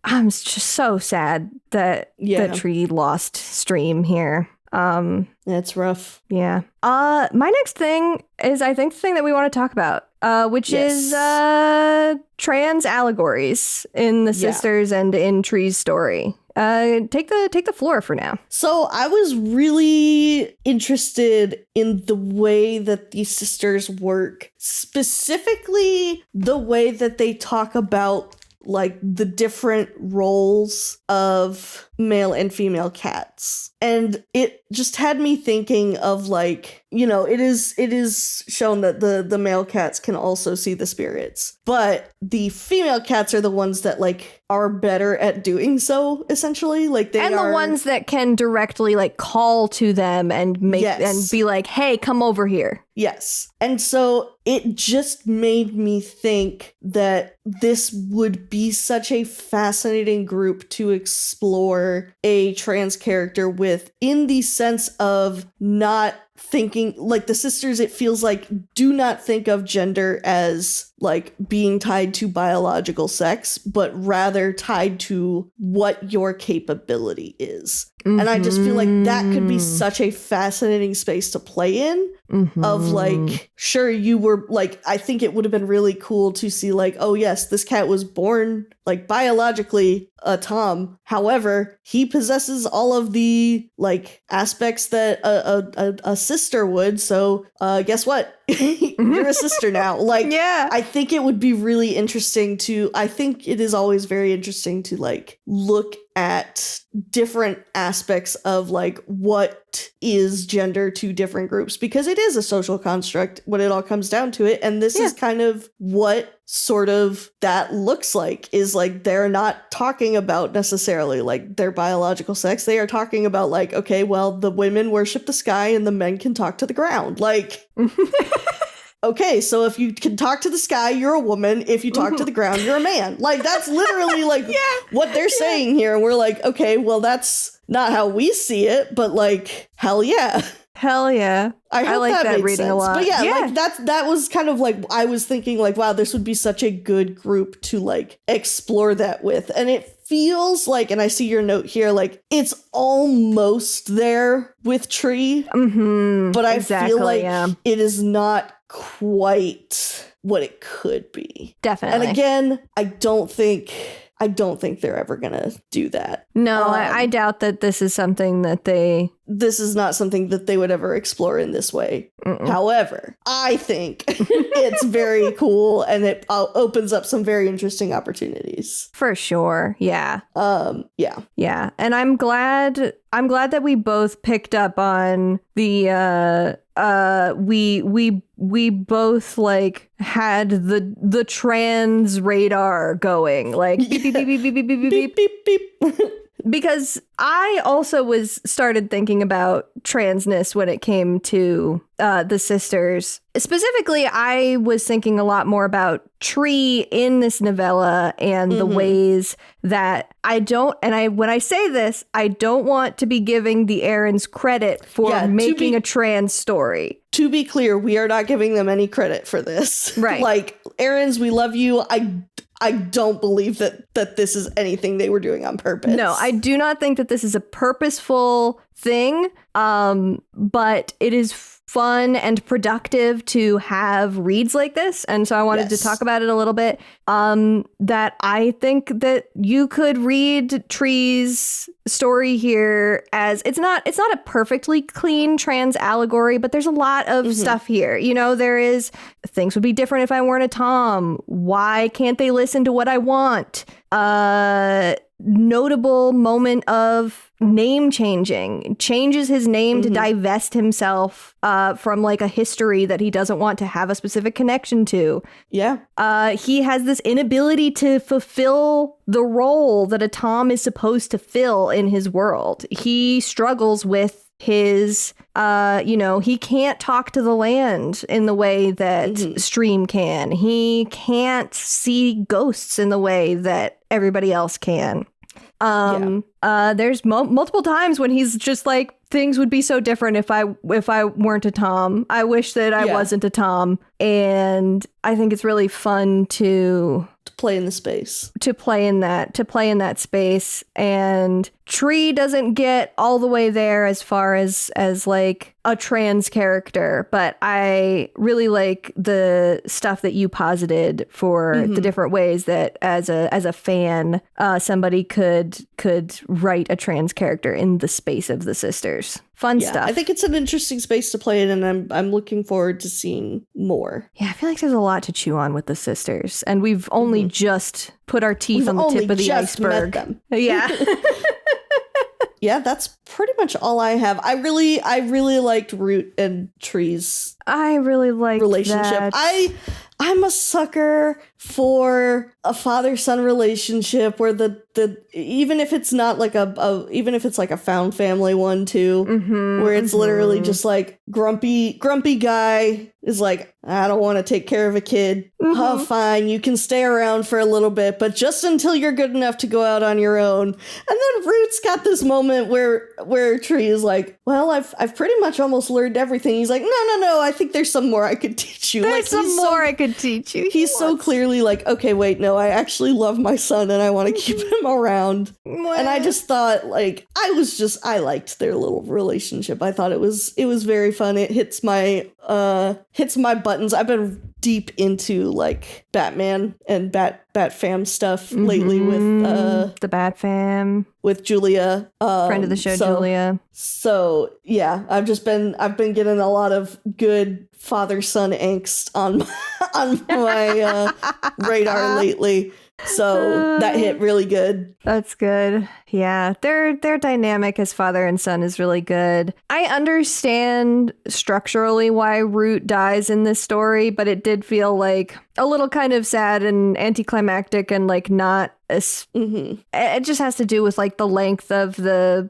I'm just so sad that Tree lost Stream here. That's rough. Yeah. My next thing is, I think, the thing that we want to talk about, which is trans allegories in the sisters and in Tree's story. Take the floor for now. So I was really interested in the way that these sisters work, specifically the way that they talk about like the different roles of male and female cats. And it just had me thinking of like, you know, it is shown that the male cats can also see the spirits, but the female cats are the ones that like are better at doing so, essentially. Like they and are the ones that can directly like call to them and make and be like, hey, come over here. Yes. And so it just made me think that this would be such a fascinating group to explore a trans character with, in the sense of not thinking like the sisters, it feels like, do not think of gender as like being tied to biological sex, but rather tied to what your capability is. Mm-hmm. And I just feel like that could be such a fascinating space to play in. Mm-hmm. Of like, sure, you were like, I think it would have been really cool to see like, oh yes, this cat was born like biologically a Tom. However, he possesses all of the like aspects that a sister would. So guess what? You're a sister now. Like, yeah, I think it would be really interesting I think it is always very interesting to like look at different aspects of like what is gender to different groups, because it is a social construct when it all comes down to it. And this is kind of what sort of that looks like, is like they're not talking about necessarily like their biological sex. They are talking about like, okay, well, the women worship the sky and the men can talk to the ground. Like, okay, so if you can talk to the sky, you're a woman. If you talk to the ground, you're a man. Like, that's literally like what they're saying here. And we're like, okay, well, that's not how we see it, but like, hell yeah. Hell yeah. I like that reading sense. a lot. But like that was kind of like, I was thinking like, wow, this would be such a good group to like explore that with. And it feels like, and I see your note here, like it's almost there with Tree, but I feel like it is not quite what it could be. Definitely. And again, I don't think they're ever gonna do that. No, I doubt that this is something that this is not something that they would ever explore in this way. However, I think it's very cool, and it opens up some very interesting opportunities. For sure. Yeah. Yeah. Yeah. And I'm glad that we both picked up on the we both like had the trans radar going, like beep beep beep beep beep beep beep beep beep. Because I also started thinking about transness when it came to the sisters. Specifically, I was thinking a lot more about Tree in this novella and the ways that when I say this, I don't want to be giving the Erins credit for making a trans story. To be clear, we are not giving them any credit for this. Right. Like, Erins, we love you. I don't believe that this is anything they were doing on purpose. No, I do not think that this is a purposeful thing, but it is fun and productive to have reads like this. And so I wanted to talk about it a little bit. That I think that you could read Tree's story here as it's not a perfectly clean trans allegory, but there's a lot of stuff here. You know, there is things would be different if I weren't a Tom. Why can't they listen to what I want? notable moment of name changing, changes his name to divest himself from like a history that he doesn't want to have a specific connection to. Yeah. He has this inability to fulfill the role that a Tom is supposed to fill in his world. He struggles with his, he can't talk to the land in the way that Stream can. He can't see ghosts in the way that everybody else can. There's multiple times when he's just like, things would be so different if I weren't a Tom. I wish that I wasn't a Tom. And I think it's really fun to play in the space. To play in that space. And Tree doesn't get all the way there as far as like a trans character, but I really like the stuff that you posited for the different ways that as a fan, somebody could write a trans character in the space of the sisters. Fun stuff. I think it's an interesting space to play in, and I'm looking forward to seeing more. Yeah, I feel like there's a lot to chew on with the sisters, and we've only just put our teeth on the tip of the iceberg. Met them. Yeah. Yeah, that's pretty much all I have. I really liked Root and Tree's relationship. That. I'm a sucker for a father-son relationship where the even if it's not like even if it's like a found family one too, where it's literally just like grumpy guy is like, I don't want to take care of a kid. Oh, fine, you can stay around for a little bit, but just until you're good enough to go out on your own. And then Root's got this moment where Tree is like, well, I've pretty much almost learned everything. He's like, no, I think there's some more I could teach you. There's some more I could teach you. He's so clearly like, okay, wait, no, I actually love my son and I want to keep him around. And I just thought, like, I liked their little relationship. I thought it was very fun. It hits my buttons. I've been deep into like Batman and Bat Fam stuff lately with the Bat Fam with Julia, friend of the show, Julia. So yeah, I've been getting a lot of good father-son angst on my radar lately. So that hit really good. That's good. Yeah, their dynamic as father and son is really good. I understand structurally why Root dies in this story, but it did feel like a little kind of sad and anticlimactic and like not as it just has to do with like the length of the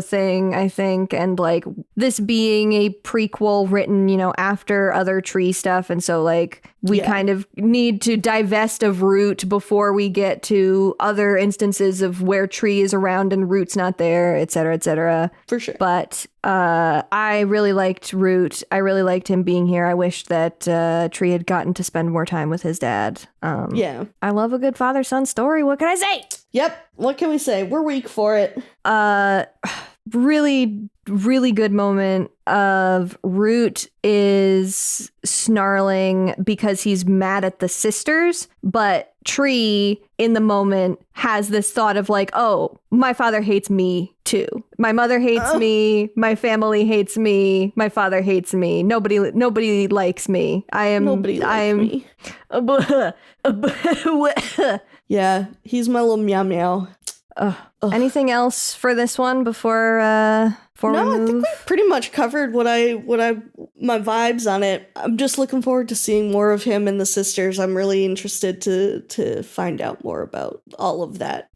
thing, I think, and like this being a prequel written, after other Tree stuff, and so like we kind of need to divest of Root before we get to other instances of where Tree is around and Root's not there, et cetera, et cetera. For sure. But I really liked Root. I really liked him being here. I wish that Tree had gotten to spend more time with his dad. I love a good father-son story. What can I say? Yep. What can we say? We're weak for it. Really, really good moment of Root is snarling because he's mad at the sisters, but Tree in the moment has this thought of like, oh, my father hates me too. My mother hates me. My family hates me. My father hates me. Nobody likes me. Me. Yeah, he's my little meow meow. Anything else for this one before we move? I think we pretty much covered my vibes on it. I'm just looking forward to seeing more of him and the sisters. I'm really interested to find out more about all of that.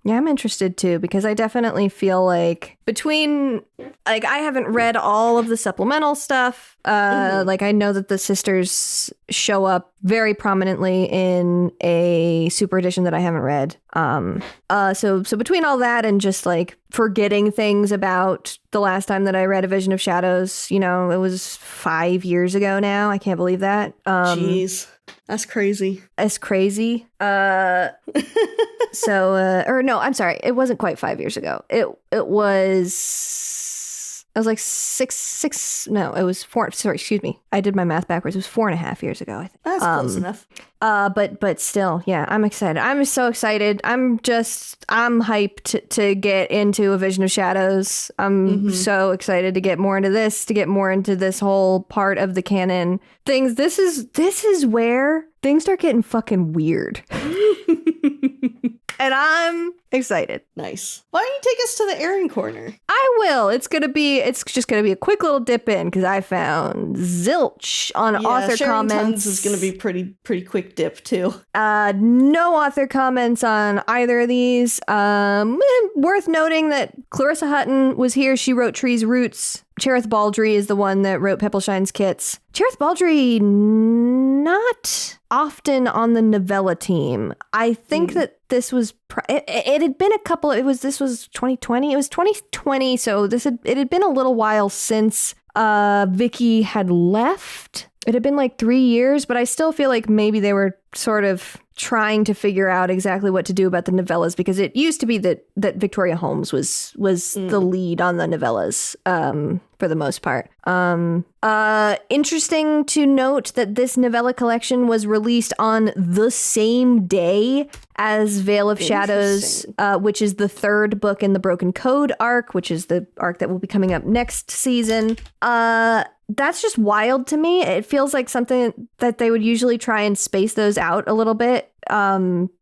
Yeah, I'm interested too, because I definitely feel like between like I haven't read all of the supplemental stuff. Like I know that the sisters show up very prominently in a super edition that I haven't read. So between all that and just like forgetting things about the last time that I read A Vision of Shadows, it was 5 years ago now. I can't believe that. Jeez, that's crazy. It's crazy. Or no, I'm sorry. It wasn't quite 5 years ago. It was like six. No, it was 4. Sorry, excuse me. I did my math backwards. It was 4.5 years ago, I think. That's close enough. But still, yeah, I'm excited. I'm so excited. I'm hyped to get into A Vision of Shadows. I'm so excited to get more into this, to get more into this whole part of the canon things. This is where things start getting fucking weird. And I'm excited. Nice. Why don't you take us to the Erin Corner? I will. It's just gonna be a quick little dip in because I found zilch on author sharing comments. Tons is gonna be pretty quick dip too. No author comments on either of these. Worth noting that Clarissa Hutton was here. She wrote Tree's Roots. Cherith Baldry is the one that wrote Pebbleshine's Kits. Cherith Baldry, not often on the novella team. I think that this was it had been a couple. This was 2020. It was 2020, so it had been a little while since Vicky had left. It had been like 3 years, but I still feel like maybe they were sort of trying to figure out exactly what to do about the novellas, because it used to be that Victoria Holmes was the lead on the novellas for the most part. Interesting to note that this novella collection was released on the same day as Veil of Shadows, which is the third book in the Broken Code arc, which is the arc that will be coming up next season. That's just wild to me. It feels like something that they would usually try and space those out a little bit.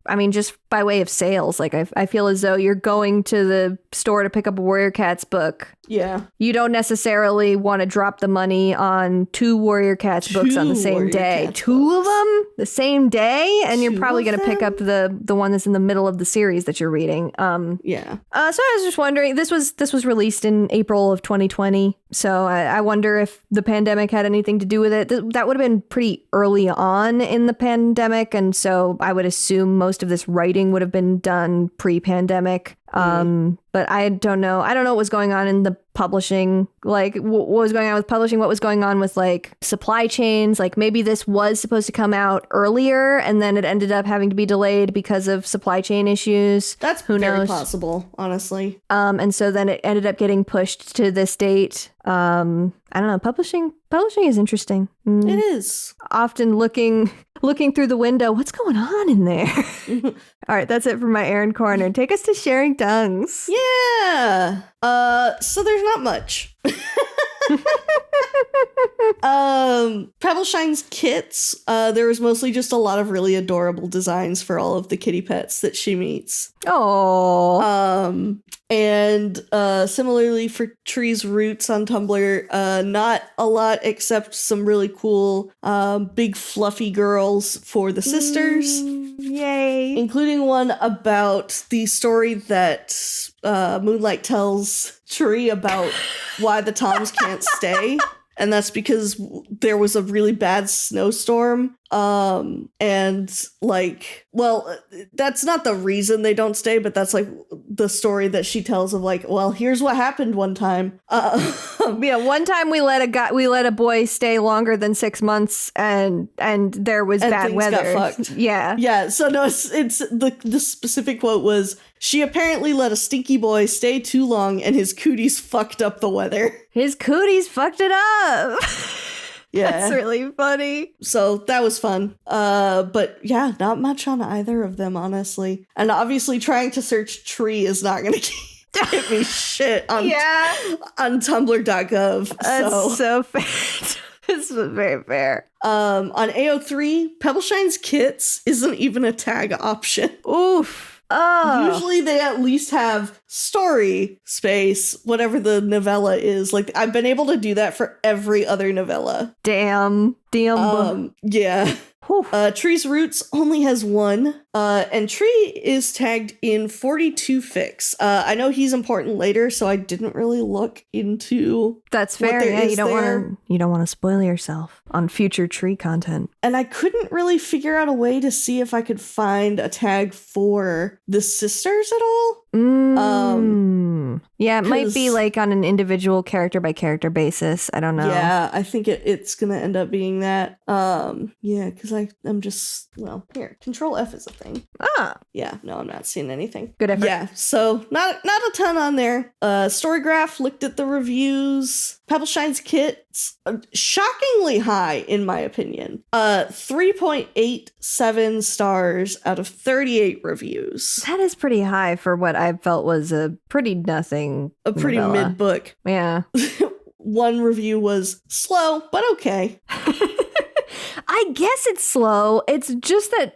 I mean, just by way of sales, like I feel as though you're going to the store to pick up a Warrior Cats book. Yeah. You don't necessarily want to drop the money on two Warrior Cats books on the same day. Two of them the same day, and you're probably going to pick up the one that's in the middle of the series that you're reading. Yeah. So I was just wondering, this was released in April of 2020. So I wonder if the pandemic had anything to do with it. That would have been pretty early on in the pandemic, and so I would assume most of this writing would have been done pre-pandemic. But I don't know. I don't know what was going on in the publishing, like what was going on with publishing, what was going on with like supply chains. Like maybe this was supposed to come out earlier and then it ended up having to be delayed because of supply chain issues. That's very possible, honestly. And so then it ended up getting pushed to this date. I don't know. Publishing is interesting. It is. Often looking through the window, what's going on in there? All right, that's it for my Erin Corner. Take us to Sharing Tongues. Yeah. So there's not much. Pebbleshine's kits, there was mostly just a lot of really adorable designs for all of the kitty pets that she meets. Oh. And similarly for Tree's Roots on Tumblr, not a lot except some really cool big fluffy girls for the sisters. Yay. Including one about the story that Moonlight tells Tree about why the Toms can't stay. And that's because there was a really bad snowstorm. And like, well, that's not the reason they don't stay, but that's like the story that she tells of like, well, here's what happened one time. Yeah, one time we let a boy stay longer than 6 months and there was bad weather. Got fucked. Yeah. Yeah. So no, it's the specific quote was, she apparently let a stinky boy stay too long and his cooties fucked up the weather. His cooties fucked it up. Yeah. That's really funny. So that was fun. But yeah, not much on either of them, honestly. And obviously trying to search Tree is not going to give me shit on tumblr.gov. That's so fair. This was very fair. On AO3, Pebbleshine's kits isn't even a tag option. Oof. Usually they at least have story space, whatever the novella is. Like, I've been able to do that for every other novella. Damn. Yeah. Tree's Roots only has one, and Tree is tagged in 42 fics. I know he's important later, so I didn't really look into. That's fair. Yeah, you don't want to spoil yourself on future Tree content. And I couldn't really figure out a way to see if I could find a tag for the sisters at all. Yeah, it might be like on an individual character by character basis. I don't know. Yeah, I think it's gonna end up being that. Yeah, because I'm just, well, here, Control F is a thing. Yeah, no, I'm not seeing anything. Good effort. Yeah, so not a ton on there. Storygraph looked at the reviews. Pebbleshine's kits, shockingly high in my opinion. 3.87 stars out of 38 reviews. That is pretty high for what I felt was a pretty nothing. A pretty novella. mid book. Yeah. One review was slow, but okay. I guess it's slow. It's just that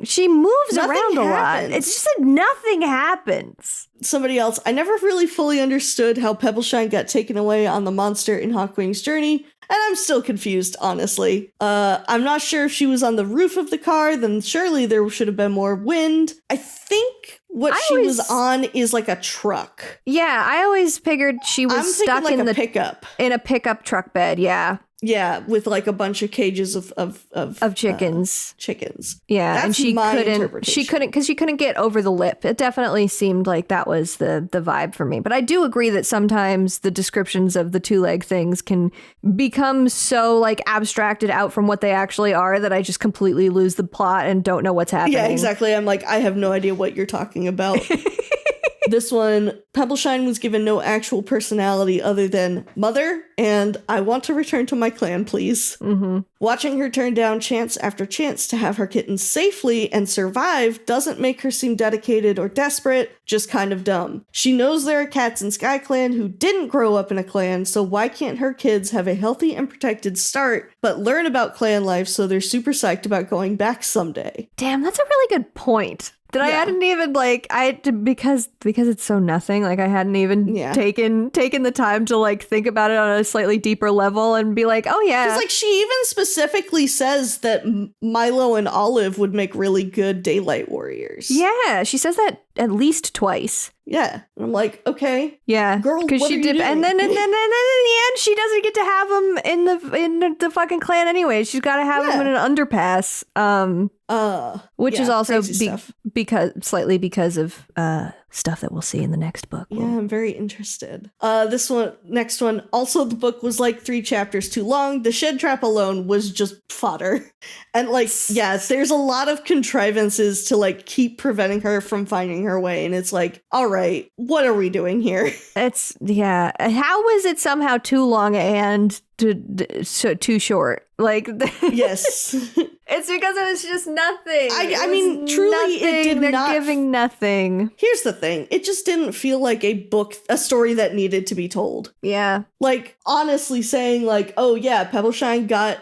she moves around a lot. It's just that nothing happens. Somebody else, I never really fully understood how Pebbleshine got taken away on the monster in Hawkwing's journey, and I'm still confused, honestly. I'm not sure if she was on the roof of the car, then surely there should have been more wind. I think what she was on is like a truck. Yeah, I always figured she was stuck like in a pickup. In a pickup truck bed, yeah. Yeah, with like a bunch of cages of chickens. Chickens. Yeah, that's and she couldn't because she couldn't get over the lip. It definitely seemed like that was the vibe for me. But I do agree that sometimes the descriptions of the two-leg things can become so like abstracted out from what they actually are that I just completely lose the plot and don't know what's happening. Yeah, exactly. I'm like, I have no idea what you're talking about. This one, Pebbleshine was given no actual personality other than mother, and I want to return to my clan, please. Mm-hmm. Watching her turn down chance after chance to have her kittens safely and survive doesn't make her seem dedicated or desperate, just kind of dumb. She knows there are cats in Sky Clan who didn't grow up in a clan, so why can't her kids have a healthy and protected start, but learn about clan life so they're super psyched about going back someday? Damn, that's a really good point. I hadn't even because it's so nothing. Like I hadn't even taken the time to like think about it on a slightly deeper level and be like, oh yeah. Because like she even specifically says that Milo and Olive would make really good daylight warriors. Yeah, she says that at least twice. Yeah, and I'm like, okay, yeah, girl, because she did, and then in the end, she doesn't get to have him in the fucking clan anyway. She's got to have him in an underpass. Which is also because of stuff that we'll see in the next book. Yeah, I'm very interested. Next one. Also, the book was like 3 chapters too long. The shed trap alone was just fodder, and like, yes, there's a lot of contrivances to like keep preventing her from finding her way, and it's like, all right, what are we doing here? How was it somehow too long and too short? Like, yes. It's because it was just nothing. I mean, truly, nothing. it did They're not. Giving nothing. Here's the thing. It just didn't feel like a story that needed to be told. Yeah. Like, honestly saying like, oh yeah, Pebbleshine got,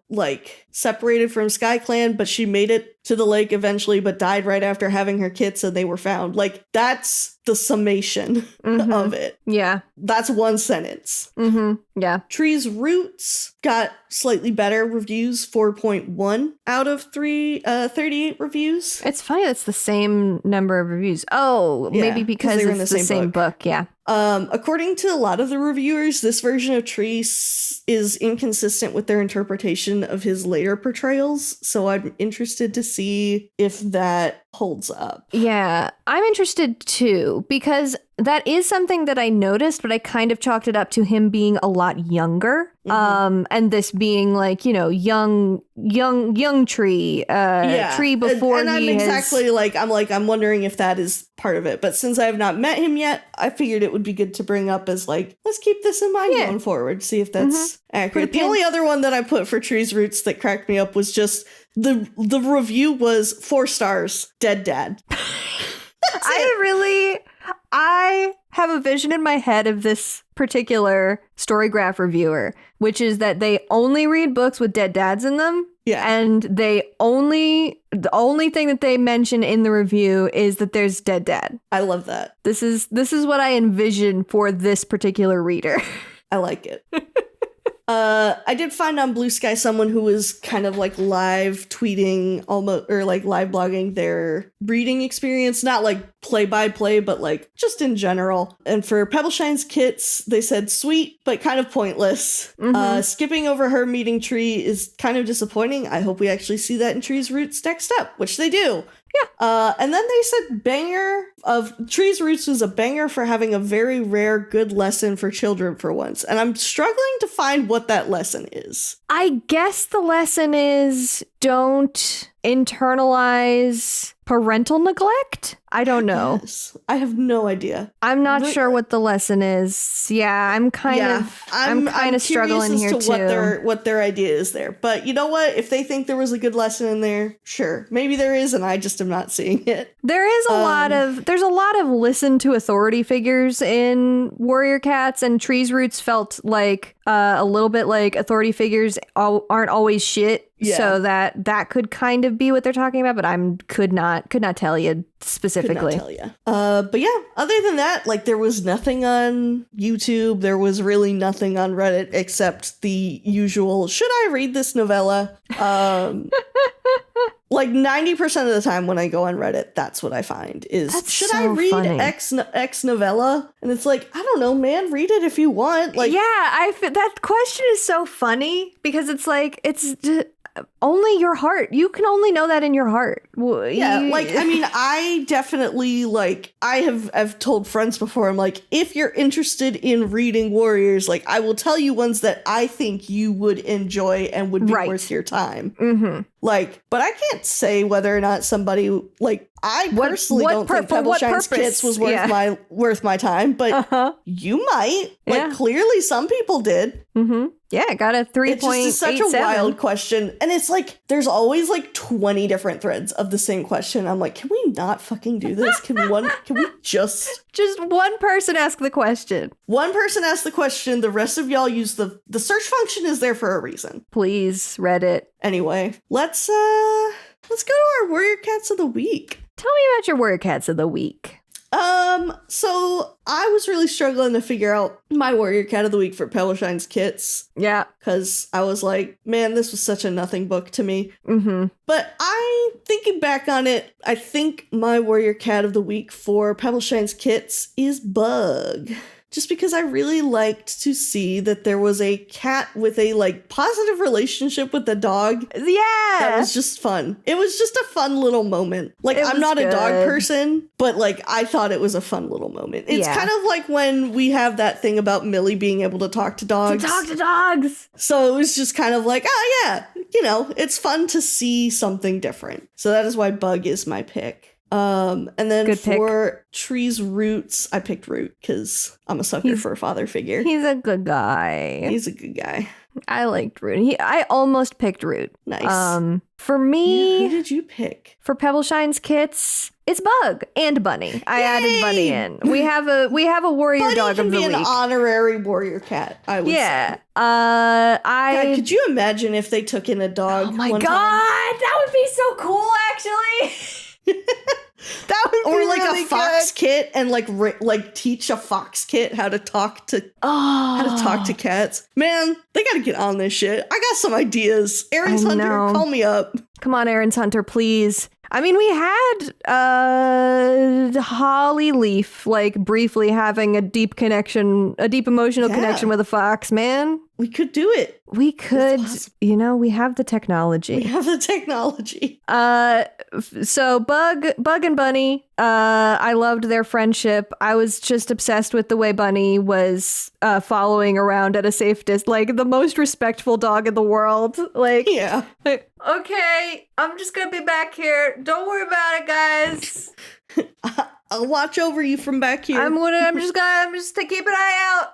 like separated from Sky Clan, but she made it to the lake eventually, but died right after having her kits and they were found. Like, that's the summation of it. Yeah. That's one sentence. Mm-hmm. Yeah. Tree's Roots got slightly better reviews, 4.1 out of 38 reviews. It's funny it's the same number of reviews. Oh, yeah, maybe because it's the same book. Yeah. According to a lot of the reviewers, this version of Tree is inconsistent with their interpretation of his later portrayals, so I'm interested to see if that holds up. Yeah, I'm interested too, because that is something that I noticed, but I kind of chalked it up to him being a lot younger. And this being like, young Tree, Tree before and I'm exactly like, I'm wondering if that is part of it. But since I have not met him yet, I figured it would be good to bring up as like, let's keep this in mind going forward, see if that's accurate. The only other one that I put for Tree's Roots that cracked me up was just the review was 4 stars, dead dad. I have a vision in my head of this particular Storygraph reviewer, which is that they only read books with dead dads in them. Yeah. And the only thing that they mention in the review is that there's dead dad. I love that. This is what I envision for this particular reader. I like it. I did find on Blue Sky someone who was kind of like live tweeting almost, or like live blogging their reading experience, not like play by play, but like just in general. And for Pebbleshine's kits, they said sweet, but kind of pointless. Skipping over her meeting Tree is kind of disappointing. I hope we actually see that in Tree's Roots next up, which they do. Yeah. And then they said banger of Tree's Roots was a banger for having a very rare good lesson for children for once. And I'm struggling to find what that lesson is. I guess the lesson is don't internalize parental neglect. I don't know. Yes. I have no idea. I'm not sure what the lesson is. Yeah, I'm kind of struggling here too. What their idea is there. But you know what? If they think there was a good lesson in there, sure. Maybe there is, and I just am not seeing it. There is there's a lot of listen to authority figures in Warrior Cats, and Trees Roots felt like a little bit like authority figures aren't always shit. Yeah. So that could kind of be what they're talking about, but could not tell you specifically. Could not tell you. But yeah, other than that, like there was nothing on YouTube. There was really nothing on Reddit except the usual, should I read this novella? Like 90% of the time when I go on Reddit, that's what I find is, should I read X novella? And it's like, I don't know, man, read it if you want. Like, yeah, that question is so funny because it's like, it's only your heart. You can only know that in your heart. Yeah, like, I mean, I definitely, like, I've told friends before, I'm like, if you're interested in reading Warriors, like, I will tell you ones that I think you would enjoy and would be worth your time. Mm-hmm. Like, but I can't say whether or not somebody, like, I personally don't think Pebbleshine's Kits was worth my time, but you might. Like, clearly some people did. Mm-hmm. Yeah, got a 3.87. It's just such a wild question. And it's like, there's always like 20 different threads of the same question. I'm like, can we not fucking do this? Can we just one person ask the question? One person ask the question. The rest of y'all use the search function is there for a reason. Please, Reddit. Anyway, let's go to our Warrior Cats of the Week. Tell me about your Warrior Cats of the Week. So I was really struggling to figure out my Warrior Cat of the Week for Pebbleshine's Kits. Yeah. Because I was like, man, this was such a nothing book to me. Mm-hmm. But thinking back on it, I think my Warrior Cat of the Week for Pebbleshine's Kits is Bug. Just because I really liked to see that there was a cat with a, like, positive relationship with the dog. Yeah! That was just fun. It was just a fun little moment. Like, I'm not a dog person, but, like, I thought it was a fun little moment. It's kind of like when we have that thing about Millie being able to talk to dogs. To talk to dogs! So it was just kind of like, oh, yeah, you know, it's fun to see something different. So that is why Bug is my pick. And then for Trees Roots, I picked Root because I'm a sucker for a father figure. He's a good guy. He's a good guy. I liked Root. I almost picked Root. Nice. For me, who did you pick? For Pebbleshine's Kits, it's Bug and Bunny. I added Bunny in. We have a warrior Bunny dog of the week. Bunny can be an honorary warrior cat, I would say. God, could you imagine if they took in a dog? Oh my God, that would be so cool, actually. That would be like really a fox good. kit and like teach a fox kit how to talk to cats. Man, they gotta get on this shit. I got some ideas. Erin's Hunter, call me up. Come on, Erin's Hunter, please. I mean, we had Holly Leaf like briefly having a deep emotional connection with a fox, man. We could do it. We could, we have the technology. So Bug and Bunny, I loved their friendship. I was just obsessed with the way Bunny was following around at a safe distance, like the most respectful dog in the world. Like, yeah. Like, okay, I'm just gonna be back here. Don't worry about it, guys. I'll watch over you from back here. I'm just to keep an eye out.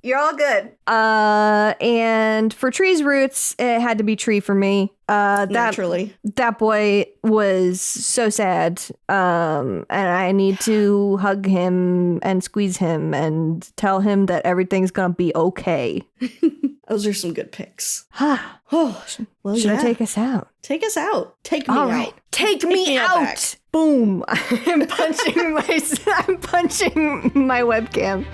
You're all good. And for Trees Roots, it had to be Tree for me. Naturally. That boy was so sad. And I need to hug him and squeeze him and tell him that everything's gonna be okay. Those are some good picks. Well, should I take us out? Take us out. Take me out. All right. Take me out. Back. Boom. I'm punching my webcam.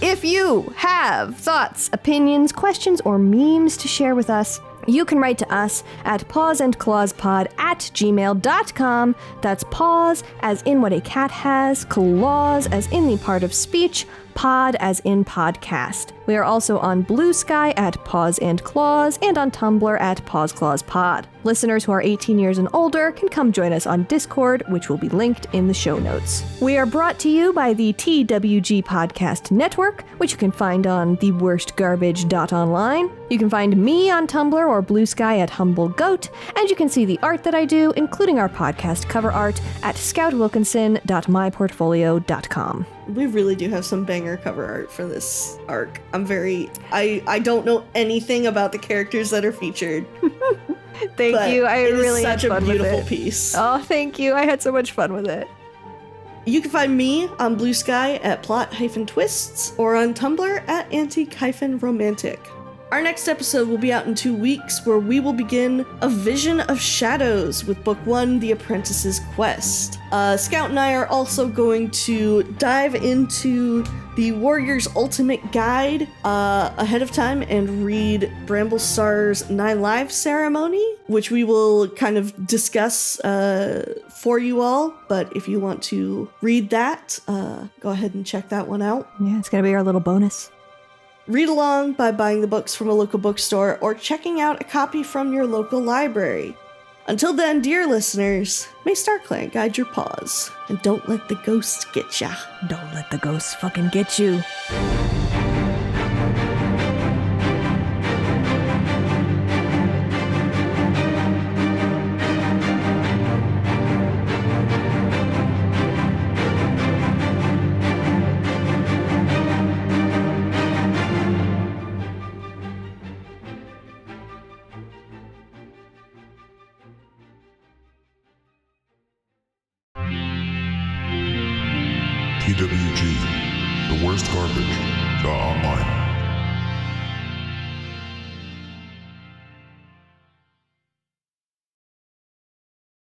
If you have thoughts, opinions, questions, or memes to share with us, you can write to us at pawsandclawspod@gmail.com. That's paws as in what a cat has, claws as in the part of speech, pod as in podcast. We are also on Blue Sky at Paws and Clause and on Tumblr at Paws Clause Pod. Listeners who are 18 years and older can come join us on Discord, which will be linked in the show notes. We are brought to you by the TWG Podcast Network, which you can find on theworstgarbage.online. You can find me on Tumblr or Blue Sky at Humble Goat, and you can see the art that I do, including our podcast cover art, at scoutwilkinson.myportfolio.com. We really do have some banger cover art for this arc. I don't know anything about the characters that are featured. Thank you. I really had such fun a beautiful with it. piece. Oh, thank you. I had so much fun with it. You can find me on Blue Sky at plot-twists or on Tumblr at antique-romantic. Our next episode will be out in 2 weeks, where we will begin A Vision of Shadows with Book 1, The Apprentice's Quest. Scout and I are also going to dive into the Warrior's Ultimate Guide ahead of time and read Bramblestar's 9 Lives ceremony, which we will kind of discuss for you all. But if you want to read that, go ahead and check that one out. Yeah, it's going to be our little bonus. Read along by buying the books from a local bookstore or checking out a copy from your local library. Until then, dear listeners, may StarClan guide your paws, and don't let the ghosts get ya. Don't let the ghosts fucking get you. TWG, the worst garbage, online.